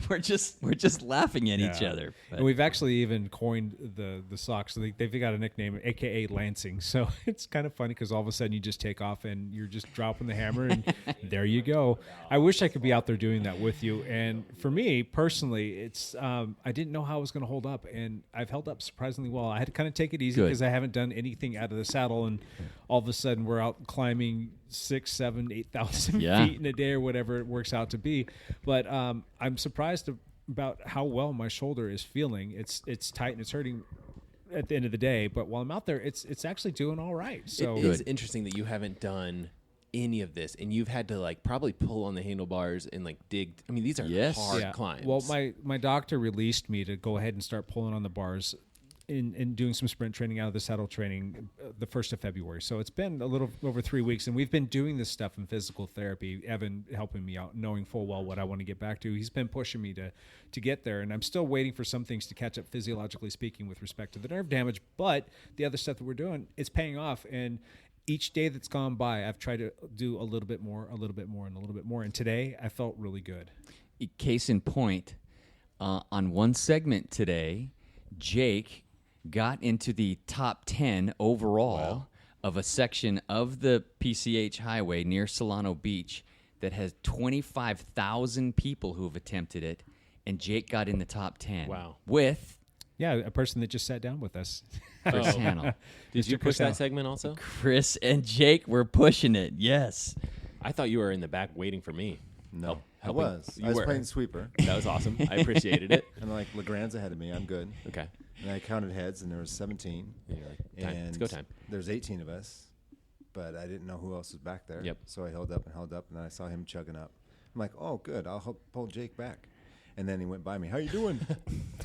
we're just laughing at each Yeah. other. But And we've actually even coined the socks. So they've got a nickname, AKA Lansing. So it's kind of funny because all of a sudden you just take off and you're just dropping the hammer and there you go. I wish I could be out there doing that with you. And for me personally, it's I didn't know how I was going to hold up, and I've held up surprisingly well. I had to kind of take it easy Good. because I haven't done anything out of the saddle, and all of a sudden we're out climbing 6, 7, 8,000 Yeah. feet in a day or whatever it works out to be. But I'm surprised about how well my shoulder is feeling. It's tight and it's hurting at the end of the day, but while I'm out there, it's actually doing all right. So It is interesting that you haven't done any of this, and you've had to like probably pull on the handlebars and like dig. I mean, these are Yes. hard climbs. Well, my doctor released me to go ahead and start pulling on the bars in doing some sprint training out of the saddle training the 1st of February. So it's been a little over 3 weeks, and we've been doing this stuff in physical therapy. Evan helping me out, knowing full well what I want to get back to. He's been pushing me to get there, and I'm still waiting for some things to catch up physiologically speaking with respect to the nerve damage. But the other stuff that we're doing, it's paying off. And each day that's gone by, I've tried to do a little bit more, a little bit more, and a little bit more. And today, I felt really good. case in point, on one segment today, Jake got into the top 10 overall of a section of the PCH highway near Solano Beach that has 25,000 people who have attempted it, and Jake got in the top 10. Wow. With Yeah, a person that just sat down with us. Chris Hannell. Did you Mr. push Chris that Hannell. segment also? Chris and Jake were pushing it, yes. I thought you were in the back waiting for me. No, I helping. was. You I was were. playing sweeper, That was awesome. I appreciated it. and like Legrand's ahead of me. I'm good. Okay. And I counted heads, and there was 17. And you're like, time. And It's go time. There's 18 of us, but I didn't know who else was back there. Yep. So I held up, and then I saw him chugging up. I'm like, oh, good. I'll help pull Jake back. And then he went by me. How you doing?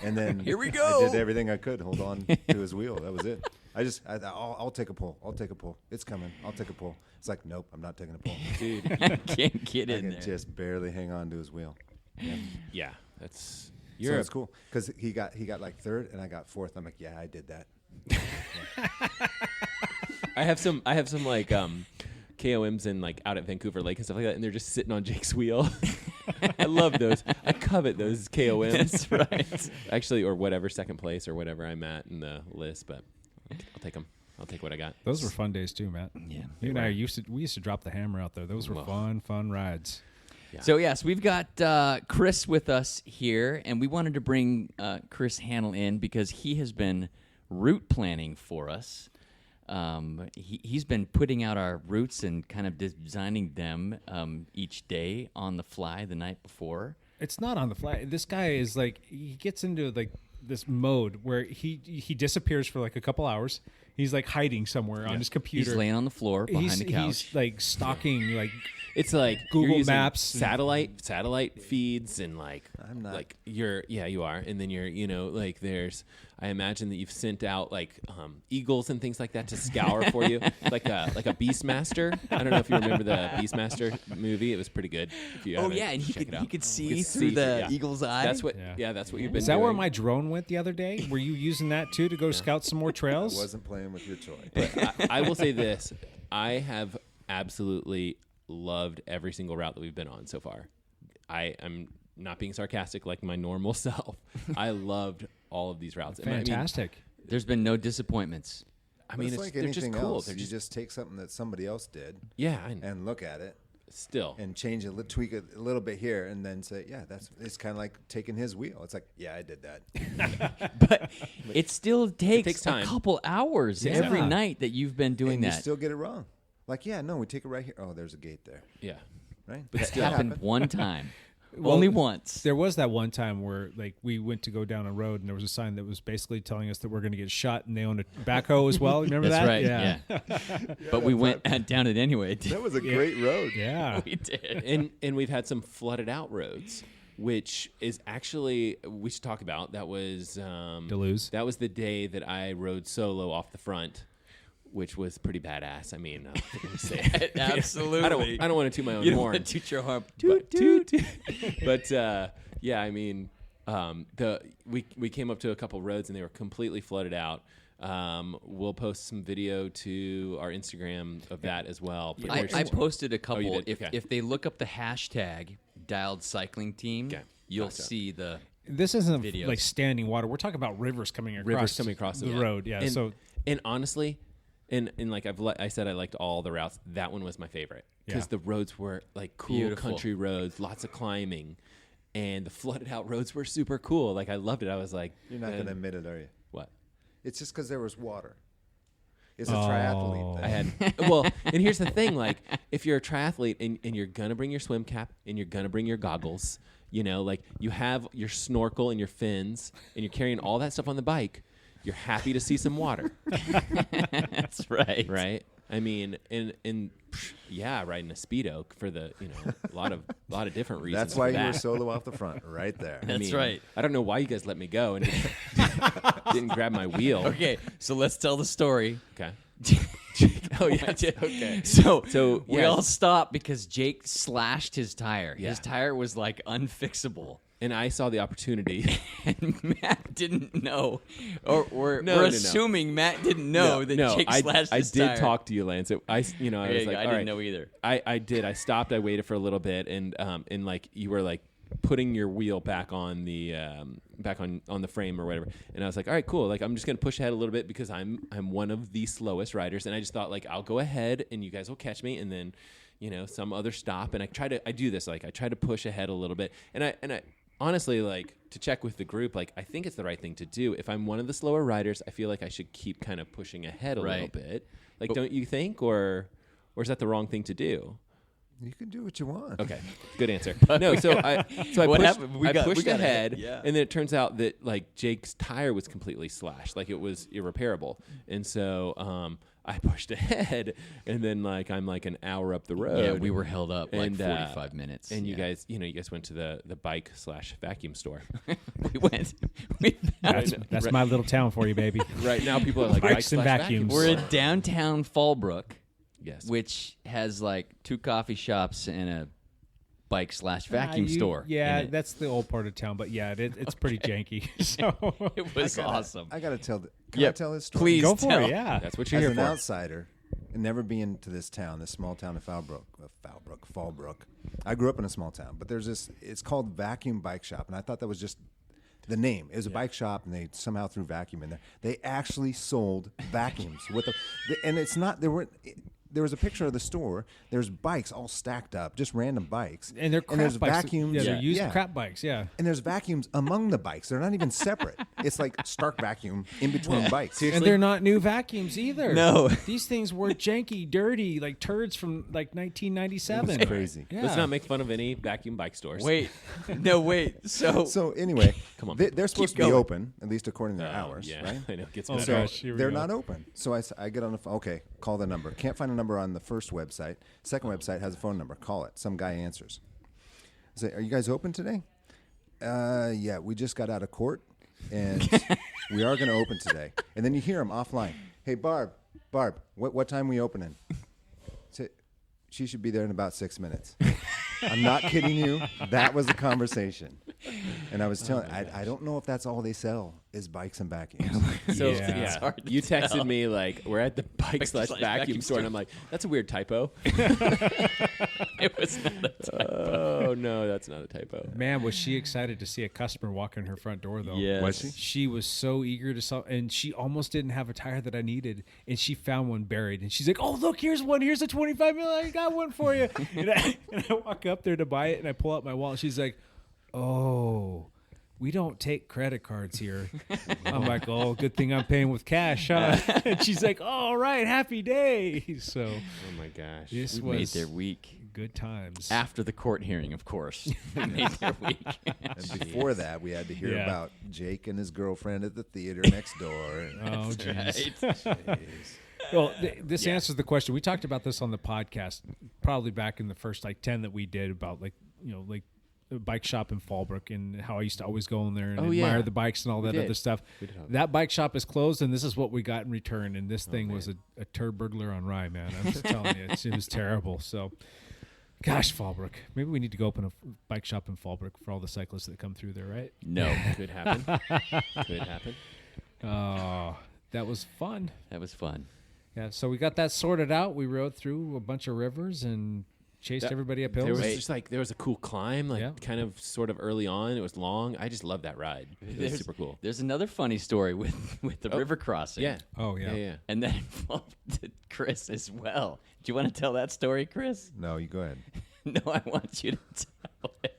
And then Here we I go. did everything I could, hold on to his wheel. That was it. I'll take a pull. I'll take a pull. It's coming. I'll take a pull. It's like, nope, I'm not taking a pull. Dude. You can't get I in can there. just barely hang on to his wheel. Yeah. That's So you're it's cool because he got like third and I got fourth. I'm like, yeah, I did that. I have some like KOMs in like out at Vancouver Lake and stuff like that, and they're just sitting on Jake's wheel. I love those. I covet those KOMs. That's right. Actually, or whatever second place or whatever I'm at in the list, but I'll take them. I'll take what I got. Those were fun days too, Matt. Yeah, You and I used to drop the hammer out there. Those were Well. fun rides. Yeah. So, yes, we've got Chris with us here, and we wanted to bring Chris Hannell in because he has been route planning for us. He's been putting out our routes and kind of designing them each day on the fly the night before. It's not on the fly. This guy is like, he gets into like this mode where he disappears for like a couple hours. He's like hiding somewhere on his computer. He's laying on the floor behind the couch. He's like stalking like It's like Google you're using Maps, satellite feeds, and like I'm not. like you are, and then like there's. I imagine that you've sent out like eagles and things like that to scour for you, like a Beastmaster. I don't know if you remember the Beastmaster movie. It was pretty good. If you haven't, and check it out. he could see You could through the yeah. eagle's eye. That's what. Yeah, that's what you've been. Is that doing. where my drone went the other day? Were you using that too to go scout some more I trails? wasn't playing with your toy. But I will say this: I have absolutely loved every single route that we've been on so far. I am not being sarcastic like my normal self. I loved all of these routes. Fantastic. There's been no disappointments. I mean, it's like they're just anything cool. else. They're You just take something that somebody else did yeah, and look at it still. and change it, tweak it a little bit here, and then say, yeah, it's kind of like taking his wheel. It's like, yeah, I did that. But it still takes takes time. a couple hours every night that you've been doing And you that. still get it wrong. Like, yeah, no, we take it right here. Oh, there's a gate there. Yeah. Right? But That still happened one time. Only once. There was that one time where like we went to go down a road and there was a sign that was basically telling us that we're going to get shot, and they owned a backhoe as well. Remember That's that? right. Yeah. But we went down it anyway. That was a great road. Yeah. We did. and we've had some flooded out roads, which is actually we should talk about. That was Deleuze. That was the day that I rode solo off the front, which was pretty badass. I mean, I'm say it. Absolutely. I don't want to toot my own You don't horn. want to toot your horn. But yeah, I mean, we came up to a couple roads and they were completely flooded out. We'll post some video to our Instagram of that as well. But I posted a couple. you did? Okay. If they look up the hashtag dialed cycling team, Okay. you'll Gotcha. see the. This isn't Videos. like standing water. We're talking about rivers coming across the road. Yeah. And, and honestly, and like I said, I liked all the routes. That one was my favorite because the roads were like cool Beautiful. country roads, lots of climbing, and the flooded out roads were super cool. Like I loved it. I was like, You're not going to admit it, are you? what? It's just because there was water. It's a triathlete thing. I had well, and here's the thing: like, if you're a triathlete and you're gonna bring your swim cap and you're gonna bring your goggles, you know, like you have your snorkel and your fins, and you're carrying all that stuff on the bike, you're happy to see some water, That's right. right? I mean, and yeah, riding a Speedo for the a lot of different reasons. That's why for you were that. solo off the front, right there. That's right. I don't know why you guys let me go and didn't grab my wheel. Okay, so let's tell the story. Okay. Oh yeah. Okay. So we yeah. all stopped because Jake slashed his tire. Yeah. His tire was like unfixable. And I saw the opportunity. And Matt didn't know, or we're No. assuming Matt didn't know that Jake slashed his tire. I did talk to you, Lance. I was like, I all didn't right. know either. I did. I stopped. I waited for a little bit, and like you were like putting your wheel back on the on the frame or whatever. And I was like, all right, cool. Like I'm just gonna push ahead a little bit because I'm one of the slowest riders, and I just thought like I'll go ahead and you guys will catch me, and then some other stop. And I do this like I try to push ahead a little bit, and I honestly, like, to check with the group, like, I think it's the right thing to do. If I'm one of the slower riders, I feel like I should keep kind of pushing ahead a little bit. Like, don't you think? Or is that the wrong thing to do? You can do what you want. Okay, good answer. No, so I What pushed, happened? We pushed got ahead, yeah. and then it turns out that, like, Jake's tire was completely slashed. Like, it was irreparable. And so I pushed ahead, and then, like, I'm, like, an hour up the road. Yeah, we were held up like And, 45 minutes. And you yeah. guys, you guys went to the bike/vacuum store. we went. That's my little town for you, baby. Right now, people are like Bikes and bike/vacuum vacuums. We're store. in downtown Fallbrook, Yes. which has like 2 coffee shops and a bike/vacuum store. Yeah, in it. that's the old part of town, but yeah, it's pretty janky. So It was awesome. I got to tell. Can I Yep. tell this story? Please go for tell. it. Yeah, That's what you're As here an for. outsider, and never being to this town, this small town of Fallbrook. I grew up in a small town, but there's this. It's called Vacuum Bike Shop, and I thought that was just the name. It was a bike shop, and they somehow threw vacuum in there. They actually sold vacuums with and it's not. There weren't. there was a picture of the store. There's bikes all stacked up, just random bikes, And they're crap there's bikes. vacuums. Yeah, they're used crap bikes. Yeah. And there's vacuums among the bikes. They're not even separate. It's like stark vacuum in between bikes. And they're not new vacuums either. No. These things were janky, dirty, like turds from like 1997. It's crazy. Yeah. Let's not make fun of any vacuum bike stores. Wait. No, wait. So Anyway, Come on. they're supposed to be going. open, at least according to their hours, Yeah, right? I know. It gets Oh, better. So gosh, here we they're go. not open. So I get on the phone. Okay, call the number. Can't find a number on the first website. Second website has a phone number. Call it. Some guy answers. I say, are you guys open today? Yeah, we just got out of court, and we are going to open today. And then you hear him offline. Hey, Barb, what time we opening? Say, she should be there in about 6 minutes. I'm not kidding you. That was the conversation. And I was telling, I don't know if that's all they sell is bikes and vacuums. So Yeah. It's hard to you texted tell. me like we're at the bike slash vacuum store, and I'm like, that's a weird typo. It was not a typo. Oh no, that's not a typo. Man, was she excited to see a customer walk in her front door, though. Yes. Was she? She was so eager to sell, and she almost didn't have a tire that I needed, and she found one buried, and she's like, "Oh, look, here's one. Here's a 25 mil. I got one for you." and I walk up there to buy it, and I pull out my wallet. She's like, "Oh, we don't take credit cards here." I'm like, "Oh, good thing I'm paying with cash, huh?" And she's like, "All right, happy day." So Oh my gosh. this We made was their week. good times. After the court hearing, of course. We made their week. And before that, we had to hear Yeah. about Jake and his girlfriend at the theater next door. Oh, jeez. Right. Well, this answers the question. We talked about this on the podcast, probably back in the first 10 that we did about a bike shop in Fallbrook and how I used to always go in there and Oh, yeah. admire the bikes and all that did. other stuff. We did all that. That bike shop is closed, and this is what we got in return. And this thing was a turd burglar on rye, man. I'm just telling you, it was terrible. So, gosh, Fallbrook. Maybe we need to go open a bike shop in Fallbrook for all the cyclists that come through there, right? No. Could happen. Could happen. Oh, that was fun. That was fun. Yeah, so we got that sorted out. We rode through a bunch of rivers and chased everybody up hills. There was just there was a cool climb, Yeah. kind of sort of early on. It was long. I just loved that ride. It was super cool. There's another funny story with the river crossing. Yeah. Oh, yeah. Yeah. And that involved Chris as well. Do you want to tell that story, Chris? No, you go ahead. No, I want you to tell it.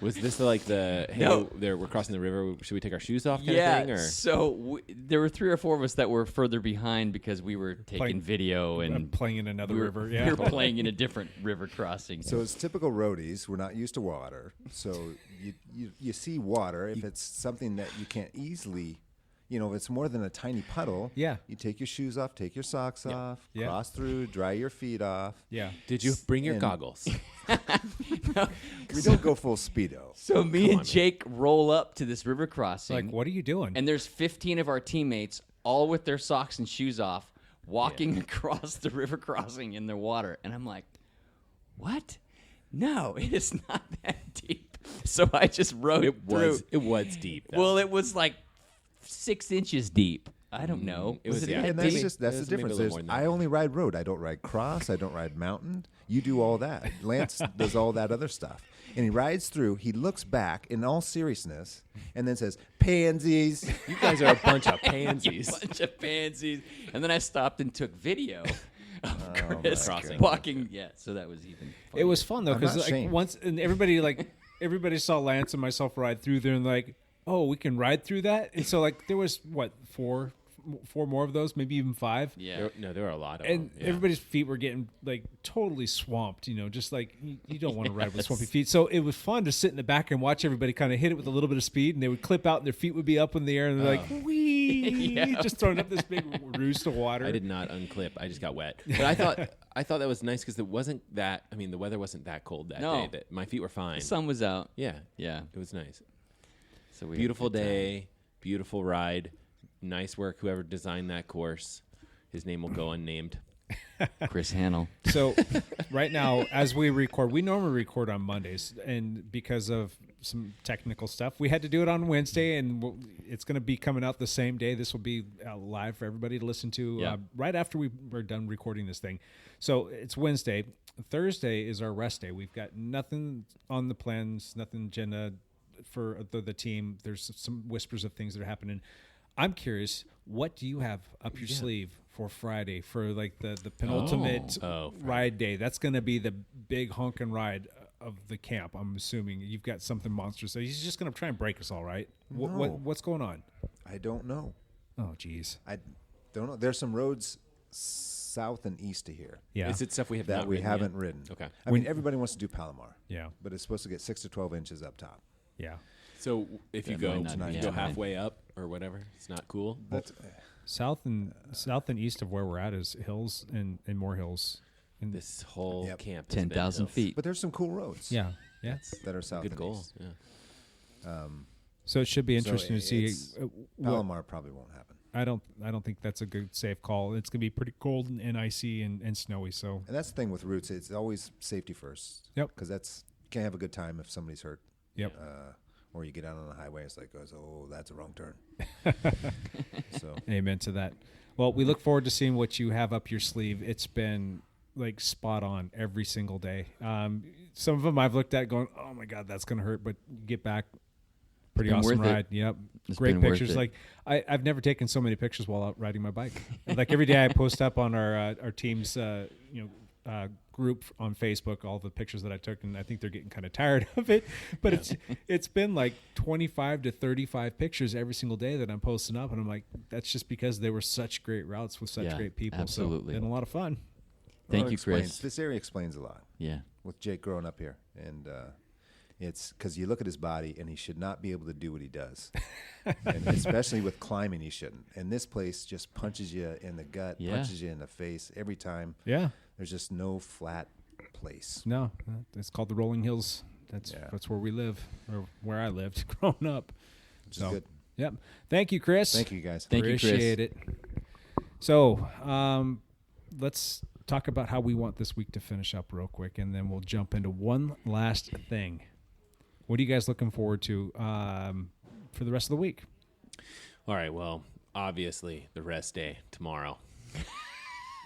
Was this hey, No. we're crossing the river. Should we take our shoes off kind Yeah. of thing? Or? So there were 3 or 4 of us that were further behind because we were taking Playing- video and playing in another we were, river. we Yeah. were playing in a different river crossing. So it's typical roadies. We're not used to water. So you see water. If it's something that you can't easily, if it's more than a tiny puddle, Yeah. you take your shoes off, take your socks off, Yeah. cross through, dry your feet off. Yeah. Did you bring your And- goggles? We don't go full speedo. So me and Jake roll up to this river crossing. Like, what are you doing? And there's 15 of our teammates, all with their socks and shoes off, walking across the river crossing in their water. And I'm like, what? No, it is not that deep. So I just rode through. It was deep. though. Well, it was like 6 inches deep. I don't know. It was, it yeah. that And deep? that's It the was maybe a difference. little more than that. I only ride road. I don't ride cross. I don't ride mountain. You do all that. Lance does all that other stuff. And he rides through. He looks back in all seriousness and then says, "Pansies." You guys are a bunch of pansies. Bunch of pansies. And then I stopped and took video of Chris goodness. walking. Yeah, so that was even funnier. It was fun though I'm because not ashamed. once and everybody saw Lance and myself ride through there and like, oh, we can ride through that. And so there was four more of those, maybe even 5. Yeah. There were a lot of And them. Yeah. everybody's feet were getting totally swamped, just like you don't want to ride with swampy feet. So it was fun to sit in the back and watch everybody kind of hit it with a little bit of speed, and they would clip out and their feet would be up in the air and they're like, wee, just throwing up this big roost of water. I did not unclip. I just got wet. But I thought that was nice because it wasn't that. I mean, the weather wasn't that cold that No. day. That my feet were fine. The sun was out. Yeah, Yeah. it was nice. So we Beautiful had a good time. day, beautiful ride, nice work. Whoever designed that course, his name will go unnamed. Chris Hannell. So right now, as we record, we normally record on Mondays, and because of some technical stuff, we had to do it on Wednesday, and it's going to be coming out the same day. This will be live for everybody to listen to Yeah. right after we're done recording this thing. So it's Wednesday. Thursday is our rest day. We've got nothing on the plans, nothing agenda for the team. There's some whispers of things that are happening. I'm curious, what do you have up your sleeve for Friday for like the penultimate ride day. That's going to be the big honkin' ride of the camp. I'm assuming you've got something monstrous. So he's just going to try and break us all, right? No. What's going on? I don't know. Oh, geez. I don't know. There's some roads south and east of here. Yeah. Is it stuff we have that not we ridden haven't yet? ridden? Okay. I mean, everybody wants to do Palomar. Yeah. But it's supposed to get 6 to 12 inches up top. Yeah. So if you That go, might not be you go happening. halfway up or whatever, it's not cool. That's, South and east of where we're at is hills and more hills. And This whole Yep. camp has been 10,000 hills. feet. but there's some cool roads. yeah. That are south Good and goal. east. Yeah. So it should be So interesting to see. it's- What, Palomar probably won't happen. I don't think that's a good safe call. It's going to be pretty cold and icy and snowy. So And that's the thing with routes. It's always safety first. Yep. Because you can't have a good time if somebody's hurt. yep. Or you get out on the highway, it's like, oh, that's a wrong turn. So Amen to that. Well, we look forward to seeing what you have up your sleeve. It's been like spot on every single day. Some of them I've looked at going, oh my God, that's going to hurt, but you get back. Pretty been awesome worth it. ride. Yep. It's Great been worth pictures. it. Like I've never taken so many pictures while out riding my bike. Like every day I post up on our team's, group on Facebook, all the pictures that I took, and I think they're getting kind of tired of it. But it's been like 25 to 35 pictures every single day that I'm posting up, and I'm like, that's just because they were such great routes with such Yeah, great people. absolutely. So, been a lot of fun. Thank Well, it you, explains- Chris. This area explains a lot. Yeah. With Jake growing up here, and it's because you look at his body, and he should not be able to do what he does, and especially with climbing, he shouldn't. And this place just punches you in the gut, Yeah. punches you in the face every time. Yeah. There's just no flat place. No, it's called the Rolling Hills. That's where we live, or where I lived growing up. Which is good. Yep. Thank you, Chris. Thank you, guys. Thank you, Chris. Appreciate it. So, let's talk about how we want this week to finish up real quick, and then we'll jump into one last thing. What are you guys looking forward to for the rest of the week? All right. Well, obviously the rest day tomorrow.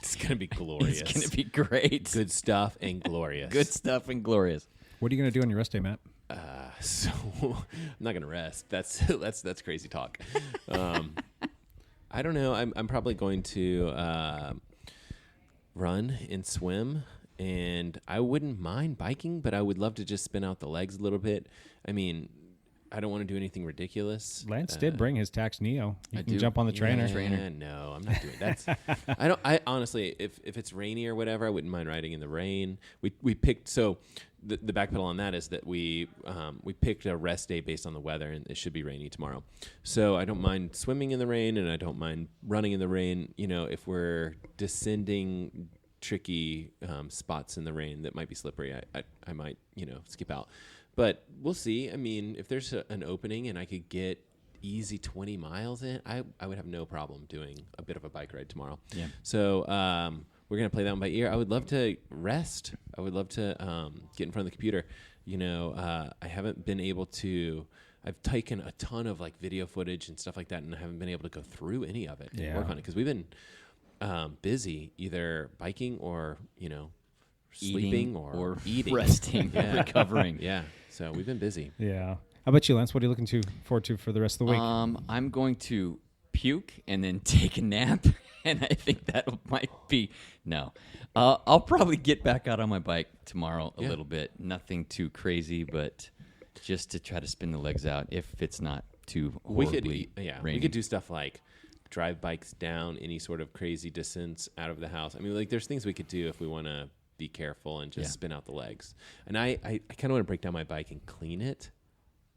It's gonna be glorious. It's going to be great. Good stuff and glorious. Good stuff and glorious. What are you going to do on your rest day, Matt? So I'm not gonna rest. That's crazy talk. I don't know. I'm probably going to run and swim, and I wouldn't mind biking, but I would love to just spin out the legs a little bit. I mean, I don't want to do anything ridiculous. Lance did bring his Tax Neo. You I can do. jump on the trainer. Yeah, no, I'm not doing that. I honestly, if it's rainy or whatever, I wouldn't mind riding in the rain. We picked, so the backpedal on that is that we picked a rest day based on the weather, and it should be rainy tomorrow. So I don't mind swimming in the rain, and I don't mind running in the rain. You know, if we're descending tricky spots in the rain that might be slippery, I might, skip out. But we'll see. I mean, if there's an opening and I could get easy 20 miles in, I would have no problem doing a bit of a bike ride tomorrow. Yeah. So we're going to play that one by ear. I would love to rest. I would love to get in front of the computer. I haven't been able to – I've taken a ton of like video footage and stuff like that, and I haven't been able to go through any of it and work on it because we've been busy either biking or, sleeping or eating. resting, recovering. Yeah. So we've been busy. Yeah. How about you, Lance? What are you looking forward to for the rest of the week? I'm going to puke and then take a nap, and I think that might be no. I'll probably get back out on my bike tomorrow a little bit. Nothing too crazy, but just to try to spin the legs out if it's not too horribly we raining. could do stuff like drive bikes down any sort of crazy distance out of the house. I mean, like there's things we could do if we want to be careful and just spin out the legs. And I kind of want to break down my bike and clean it.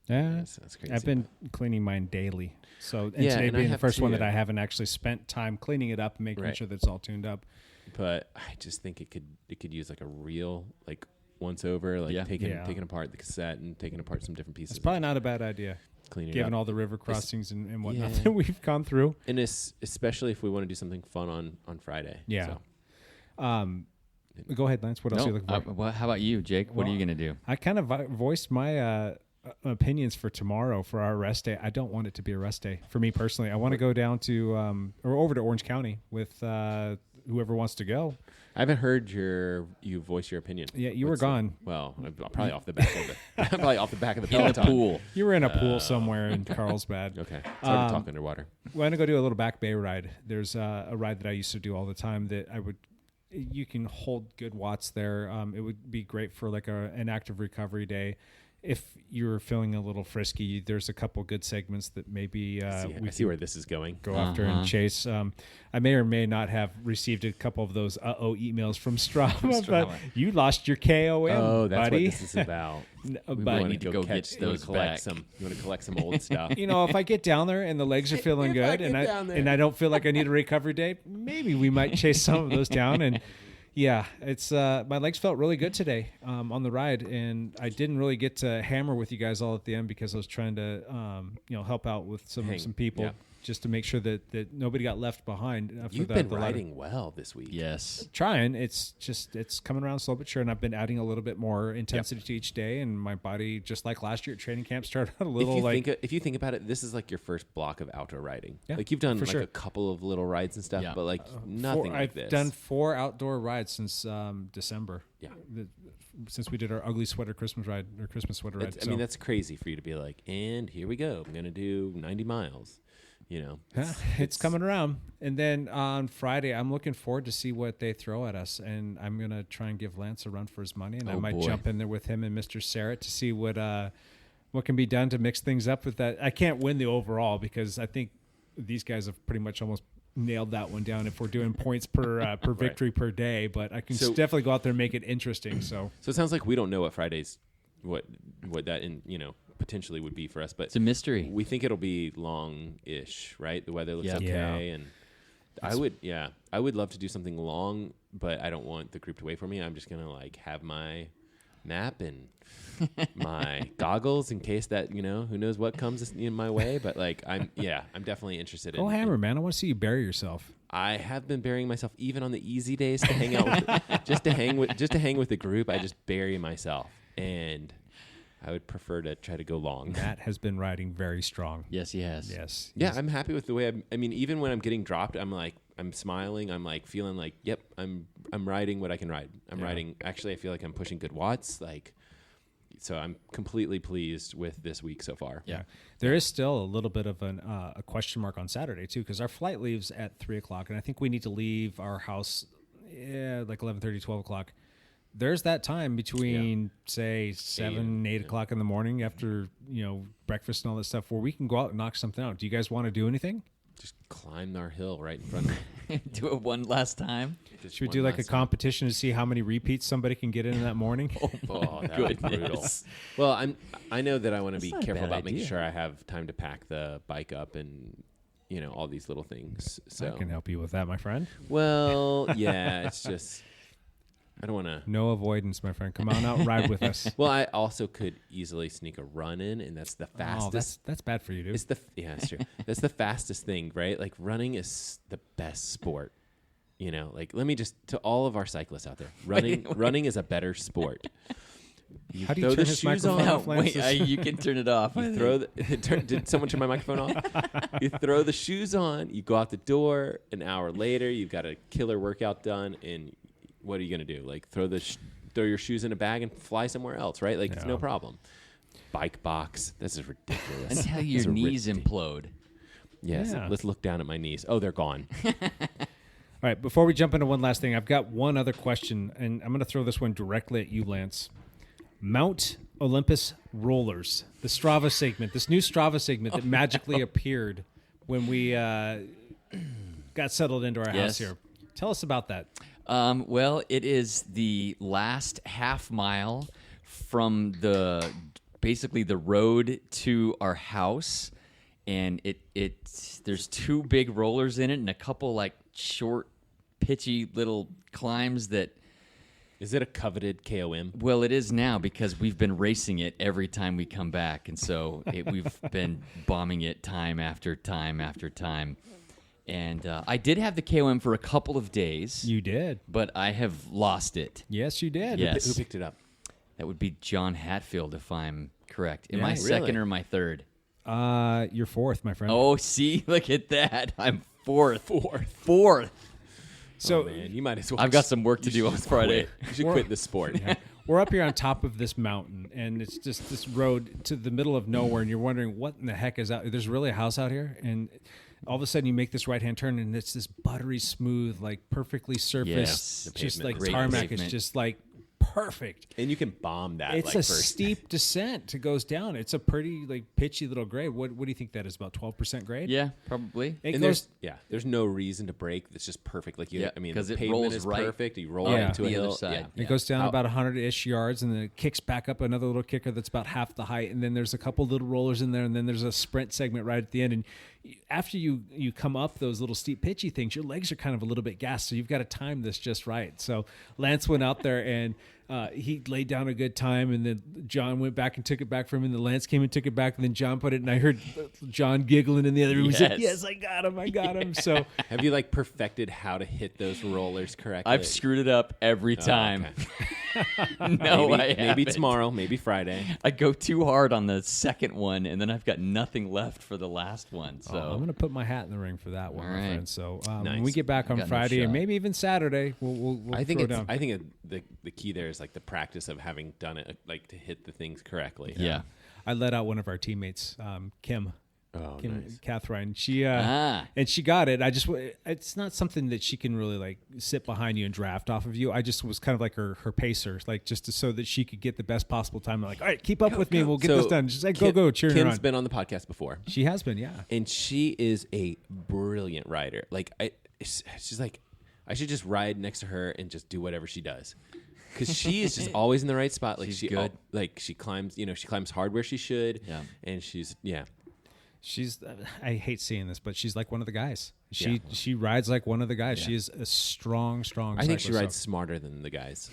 Yeah, That's crazy. I've been cleaning mine daily. So and Yeah, today and I being the have first one too. that I haven't actually spent time cleaning it up and making Right. sure that it's all tuned up. But I just think it could use like a real like once over, like taking apart the cassette and taking apart some different pieces. It's probably not a bad idea, cleaning it given up. all the river crossings and whatnot Yeah. that we've gone through. And especially if we want to do something fun on Friday. Yeah. So. Go ahead, Lance. What else are you looking for? Well, how about you, Jake? What are you going to do? I kind of voiced my opinions for tomorrow for our rest day. I don't want it to be a rest day for me personally. I want to go down to or over to Orange County with whoever wants to go. I haven't heard you voice your opinion. Yeah, you were gone. Well, I'm probably off the back of the In Peloton. the pool. You were in a pool somewhere in Carlsbad. Okay, it's hard to talk underwater. We're gonna go do a little back bay ride. There's a ride that I used to do all the time that you can hold good watts there. It would be great for like an active recovery day. If you're feeling a little frisky, there's a couple good segments that maybe I see where this is going. Go after and chase. I may or may not have received a couple of those emails from Strava, but you lost your KOM, Oh, that's buddy. what this is about. But need to go get those back. You want to collect some old stuff. if I get down there and the legs are feeling good and I don't feel like I need a recovery day, maybe we might chase some of those down. And yeah, it's my legs felt really good today on the ride, and I didn't really get to hammer with you guys all at the end because I was trying to help out with some people. Yeah. Just to make sure that nobody got left behind. You've been riding well this week. Yes. Trying. It's coming around slow but sure, and I've been adding a little bit more intensity to each day, and my body, just like last year at training camp, started out a little if you think about it, this is like your first block of outdoor riding. Yeah, like you've done like sure. a couple of little rides and stuff, but like nothing like this. I've done 4 outdoor rides since December. Yeah. Since we did our ugly sweater Christmas ride or Christmas sweater ride. I mean, that's crazy for you to be like, and here we go. I'm going to do 90 miles. It's coming around. And then on Friday, I'm looking forward to see what they throw at us. And I'm going to try and give Lance a run for his money. And I might jump in there with him and Mr. Sarrett to see what can be done to mix things up with that. I can't win the overall because I think these guys have pretty much almost nailed that one down if we're doing points per victory per day. But I can definitely go out there and make it interesting. So it sounds like we don't know what Friday's, what that, potentially would be for us, but it's a mystery. We think it'll be long-ish, right? The weather looks okay, and I would love to do something long, but I don't want the group to wait for me. I'm just gonna have my map and my goggles in case that who knows what comes in my way. But I'm definitely interested. Go hammer, man! I want to see you bury yourself. I have been burying myself even on the easy days to hang out, just to hang with the group. I just bury myself, and I would prefer to try to go long. Matt has been riding very strong. Yes, he has. Yes. Yeah, I'm happy with the way I mean, even when I'm getting dropped, I'm smiling. I'm feeling like, yep, I'm riding what I can ride. I'm riding. Actually, I feel like I'm pushing good watts. So I'm completely pleased with this week so far. Yeah. There is still a little bit of a question mark on Saturday too, because our flight leaves at 3:00, and I think we need to leave our house like 11:30, 12 o'clock. There's that time between, say, 7, 8 o'clock in the morning after, breakfast and all that stuff where we can go out and knock something out. Do you guys want to do anything? Just climb our hill right in front of me. Do it one last time. Should we do like a competition to see how many repeats somebody can get in that morning? Oh, that would be brutal. Well, I know that I want to be careful about making sure I have time to pack the bike up and, all these little things. So I can help you with that, my friend. Well, yeah, it's just... I don't want to. No avoidance, my friend. Come on out and ride with us. Well, I also could easily sneak a run in, and that's the fastest. Oh, that's bad for you, dude. That's true. That's the fastest thing, right? Like running is the best sport. Let me just to all of our cyclists out there, running is a better sport. How do you turn his microphone off, Lance? You can turn it off. You throw did someone turn my microphone off? You throw the shoes on. You go out the door. An hour later, you've got a killer workout done, and what are you going to do? Throw your shoes in a bag and fly somewhere else, right? It's no problem. Bike box. This is ridiculous. Until your knees implode. Yes. Yeah. Let's look down at my knees. Oh, they're gone. All right. Before we jump into one last thing, I've got one other question, and I'm going to throw this one directly at you, Lance. Mount Olympus rollers. The Strava segment. This new Strava segment that magically appeared when we got settled into our house here. Tell us about that. Well, it is the last half mile from basically the road to our house, and there's 2 big rollers in it and a couple short, pitchy little climbs that. Is it a coveted KOM? Well, it is now because we've been racing it every time we come back, and so we've been bombing it time after time after time. And I did have the KOM for a couple of days. You did. But I have lost it. Yes, you did. Yes. Who picked it up? That would be John Hatfield, if I'm correct. Am I really? second or am I third? You're 4th, my friend. Oh, see? Look at that. I'm 4th. 4th. So man, you might as well. I've got some work to do on Friday. You should quit the sport. we're up here on top of this mountain, and it's just this road to the middle of nowhere, and you're wondering what in the heck is out. There's really a house out here, and all of a sudden you make this right-hand turn, and it's this buttery smooth, like perfectly surfaced, Yes. just Pavement. like Great tarmac. pavement. It's just like perfect. And you can bomb that. It's like, a first. steep descent. It goes down. It's a pretty like pitchy little grade. What do you think that is? About 12% grade? Yeah, probably. It And goes. there's no reason to break. It's just perfect. Like Yeah, I mean, 'cause the it pavement rolls is right perfect. You roll Yeah. into a the other hill. side. It goes down about 100-ish yards, and then it kicks back up another little kicker that's about half the height, and then there's a couple little rollers in there, and then there's a sprint segment right at the end. And after you come up those little steep pitchy things, your legs are kind of a little bit gassed, so you've got to time this just right. So Lance went out there and he laid down a good time, and then John went back and took it back from him, and then Lance came and took it back, and then John put it, and I heard John giggling in the other room. He said, Yes. "Yes, I got him." So Have you like perfected how to hit those rollers correctly? I've screwed it up every time. okay. No, maybe, I maybe haven't. tomorrow, maybe Friday. I go too hard on the second one, and then I've got nothing left for the last one. So I'm going to put my hat in the ring for that one, All my right. friend. So when Nice. we get back on Got no Friday and shot. maybe even Saturday, we'll I think throw it's. down. I think the key there is like the practice of having done it, like to hit the things correctly. yeah. I let out one of our teammates, Kim. Oh, Kim, nice. Catherine. She Ah. and she got it. It's not something that she can really like sit behind you and draft off of you. I just was kind of like her pacer, like just so that she could get the best possible time. I'm like, all right, keep up with me. We'll get this done. She's like, go, cheering her Kim's on. been on the podcast before, She has been, yeah. and she is a brilliant rider. Like she's like, I should just ride next to her and just do whatever she does. Because she is just always in the right spot. Like She's she good. like she climbs, she climbs hard where she should. Yeah. And she's She's. I hate seeing this, but she's like one of the guys. She rides like one of the guys. Yeah. She is a strong. I think she cyclist. rides smarter than the guys.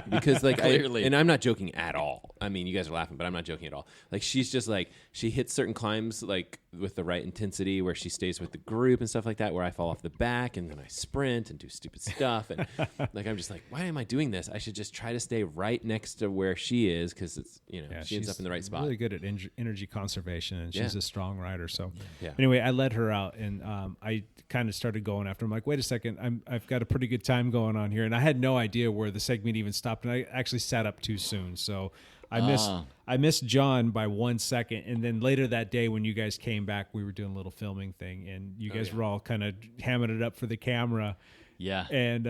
Because like Clearly. and I'm not joking at all. I mean, you guys are laughing, but I'm not joking at all. Like she's just like she hits certain climbs like with the right intensity where she stays with the group and stuff like that, where I fall off the back and then I sprint and do stupid stuff, and like I'm just like, why am I doing this? I should just try to stay right next to where she is, because it's she ends up in the right spot. Really good at energy conservation, and she's Yeah. a strong rider. So Yeah. anyway, I led her out, and I kind of started going after. I'm like, wait a second, I've got a pretty good time going on here, and I had no idea where the segment even stopped, and I actually sat up too soon, so I missed John by 1 second, and then later that day when you guys came back, we were doing a little filming thing, and you guys were all kind of hamming it up for the camera. Yeah. And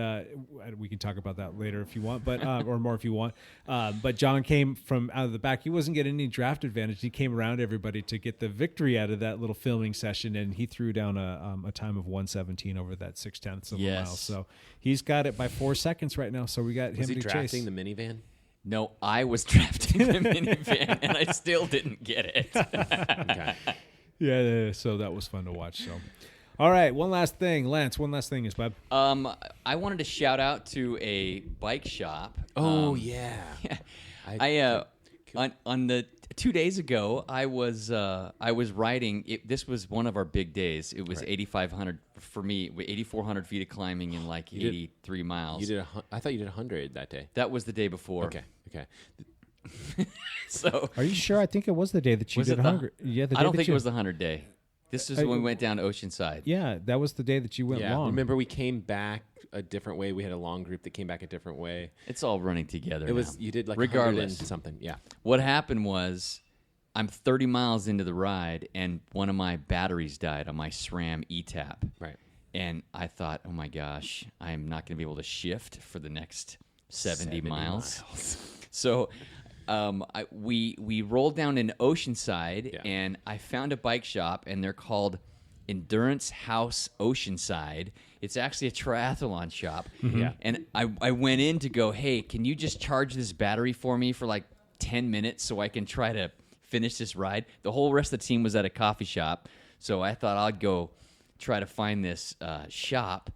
we can talk about that later if you want, but or more if you want. But John came from out of the back. He wasn't getting any draft advantage. He came around everybody to get the victory out of that little filming session, and he threw down a time of 1:17 over that 0.6 of a mile. So he's got it by 4 seconds right now. So we got Was him he to drafting chase. the minivan? No, I was drafting the minivan, and I still didn't get it. Okay. Yeah, so that was fun to watch. So, all right, one last thing, Lance. One last thing is, bud. I wanted to shout out to a bike shop. Oh yeah. On the 2 days ago, I was riding. This was one of our big days. It was 8,500 for me, 8,400 feet of climbing in like 83 miles. I thought you did 100 that day. That was the day before. Okay. So Are you sure? I think it was the day that you was did it 100. Yeah, the day I don't that think you, it was the 100 day. This is when we went down to Oceanside. Yeah, that was the day that you went Yeah. long. Remember, we came back a different way. We had a long group that came back a different way. It's all running together. It was now. you did like regardless 100 and something. Yeah. What happened was, I'm 30 miles into the ride, and one of my batteries died on my SRAM E-Tap. Right. And I thought, oh my gosh, I'm not going to be able to shift for the next 70 miles. So we rolled down in Oceanside, and I found a bike shop, and they're called Endurance House Oceanside. It's actually a triathlon shop. Yeah. And I went in to go, hey, can you just charge this battery for me for like 10 minutes so I can try to finish this ride? The whole rest of the team was at a coffee shop, so I thought I'd go try to find this shop.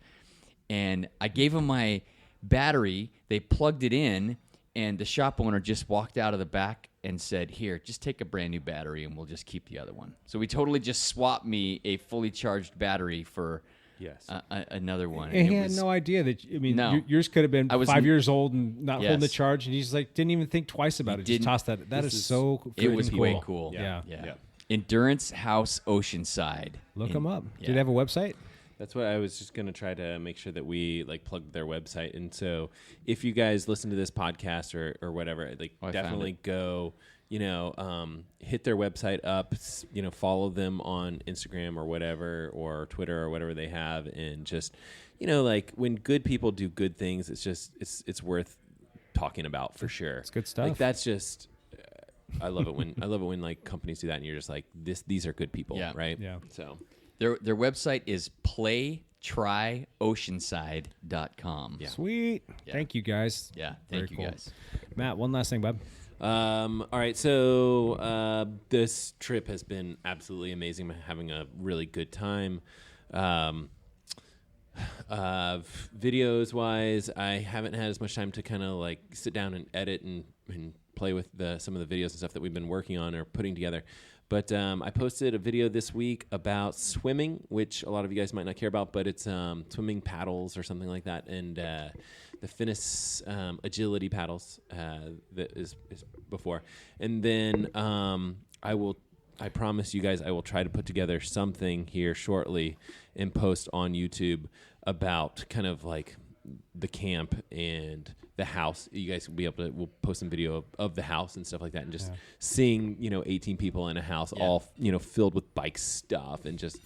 And I gave them my battery. They plugged it in, and the shop owner just walked out of the back and said, here, just take a brand new battery, and we'll just keep the other one. So we totally just swapped me a fully charged battery for another one. And he had no idea that. I mean, No. yours could have been I was 5 years old and not holding the Yes. charge, and he's like didn't even think twice about it. Just didn't. tossed that. That is so. It was freaking way cool. Yeah. Endurance House Oceanside. Look them up. Yeah. Did they have a website? That's what I was just going to try to make sure that we like plug their website. And so if you guys listen to this podcast or whatever, like definitely go, hit their website up, follow them on Instagram or whatever, or Twitter or whatever they have. And just, like when good people do good things, it's worth talking about for sure. It's good stuff. Like that's just, I love it when like companies do that and you're just like these are good people. Right. Yeah. So Their website is playtryoceanside.com. Yeah. Sweet. Yeah. Thank you, guys. Yeah, Very thank you cool. guys. Matt, one last thing, bud. All right, so this trip has been absolutely amazing. I'm having a really good time. Videos wise, I haven't had as much time to kind of like sit down and edit and play with some of the videos and stuff that we've been working on or putting together. But I posted a video this week about swimming, which a lot of you guys might not care about, but it's swimming paddles or something like that, and the Finnis agility paddles that is before. And then I promise you guys I will try to put together something here shortly and post on YouTube about kind of like the camp and the house. You guys will be able to, we'll post some video of the house and stuff like that, and just seeing, 18 people in a house all, filled with bike stuff and just,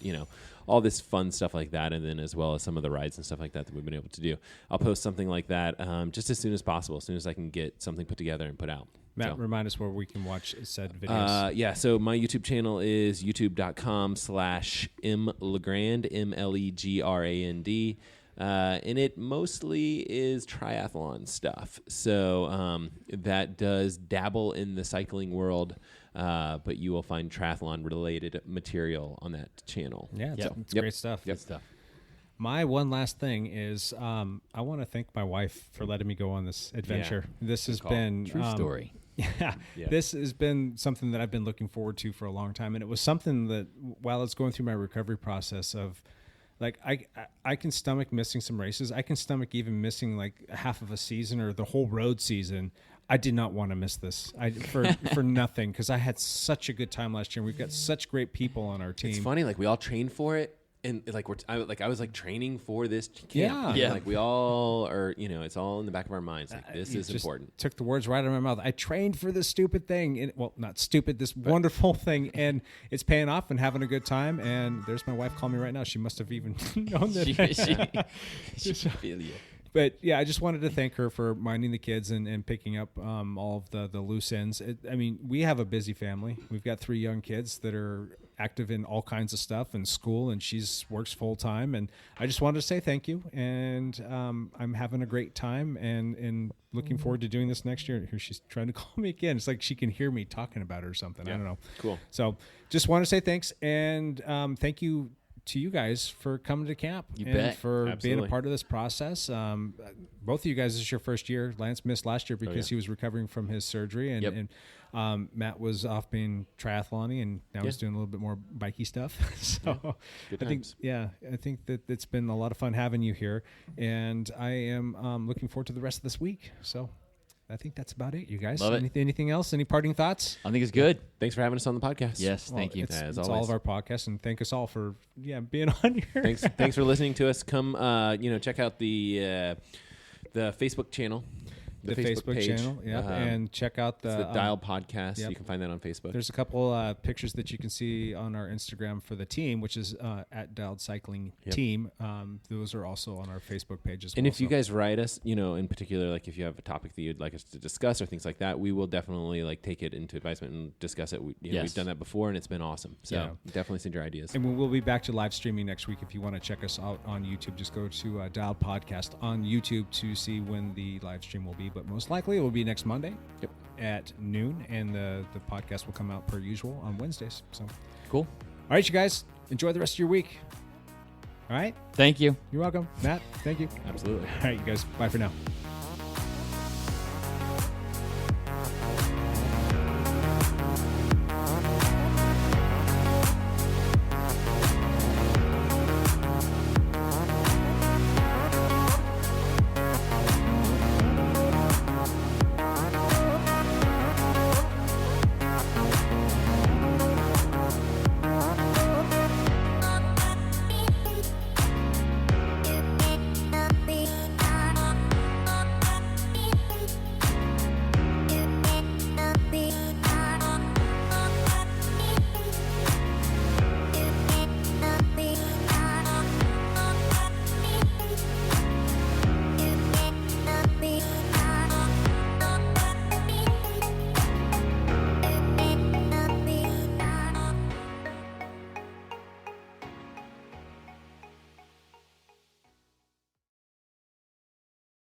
all this fun stuff like that. And then as well as some of the rides and stuff like that we've been able to do. I'll post something like that just as soon as possible, as soon as I can get something put together and put out. Matt, remind us where we can watch said videos. So my YouTube channel is youtube.com/mlegrand, MLEGRAND. And it mostly is triathlon stuff. So that does dabble in the cycling world, but you will find triathlon-related material on that channel. Yeah, it's great stuff. Good stuff. My one last thing is I want to thank my wife for letting me go on this adventure. Yeah. This has been... True story. Yeah, this has been something that I've been looking forward to for a long time. And it was something that while it's going through my recovery process of... Like I can stomach missing some races. I can stomach even missing like half of a season or the whole road season. I did not want to miss this for nothing because I had such a good time last year. We've got such great people on our team. It's funny, like we all trained for it, and like I was like training for this camp. Yeah. Like we all are, it's all in the back of our minds. Like this is important. Took the words right out of my mouth. I trained for this stupid thing. And, well, not stupid, this wonderful thing. And it's paying off and having a good time. And there's my wife calling me right now. She must have even known that. She feel you. But yeah, I just wanted to thank her for minding the kids and picking up all of the loose ends. We have a busy family. We've got 3 young kids that are active in all kinds of stuff in school, and she's works full time. And I just wanted to say thank you. And I'm having a great time and looking forward to doing this next year. Here she's trying to call me again. It's like she can hear me talking about her or something. I don't know. Cool. So just want to say thanks and thank you to you guys for coming to camp for being a part of this process. Both of you guys, this is your first year. Lance missed last year because he was recovering from his surgery, and Matt was off being triathlon-y, and now he's doing a little bit more bikey stuff. So I think that it's been a lot of fun having you here, and I am looking forward to the rest of this week. So I think that's about it, you guys. Love it. Anything else? Any parting thoughts? I think it's good. Thanks for having us on the podcast. Yes, thank you. It's all of our podcasts, and thank us all for being on here. Thanks for listening to us. Come, check out the Facebook channel. The Facebook page. channel, and check out the Dial Podcast. You can find that on Facebook. There's a couple pictures that you can see on our Instagram for the team, which is at Dialed Cycling Team. Those are also on our Facebook page as well. And if you guys write us, in particular, like if you have a topic that you'd like us to discuss or things like that, we will definitely take it into advisement and discuss it. We've done that before, and it's been awesome. So definitely send your ideas. And we'll be back to live streaming next week. If you want to check us out on YouTube, just go to Dialed Podcast on YouTube to see when the live stream will be. But most likely it will be next Monday at noon, and the podcast will come out per usual on Wednesdays. So cool. All right, you guys, enjoy the rest of your week. All right. Thank you. You're welcome. Matt, thank you. Absolutely. All right, you guys, bye for now.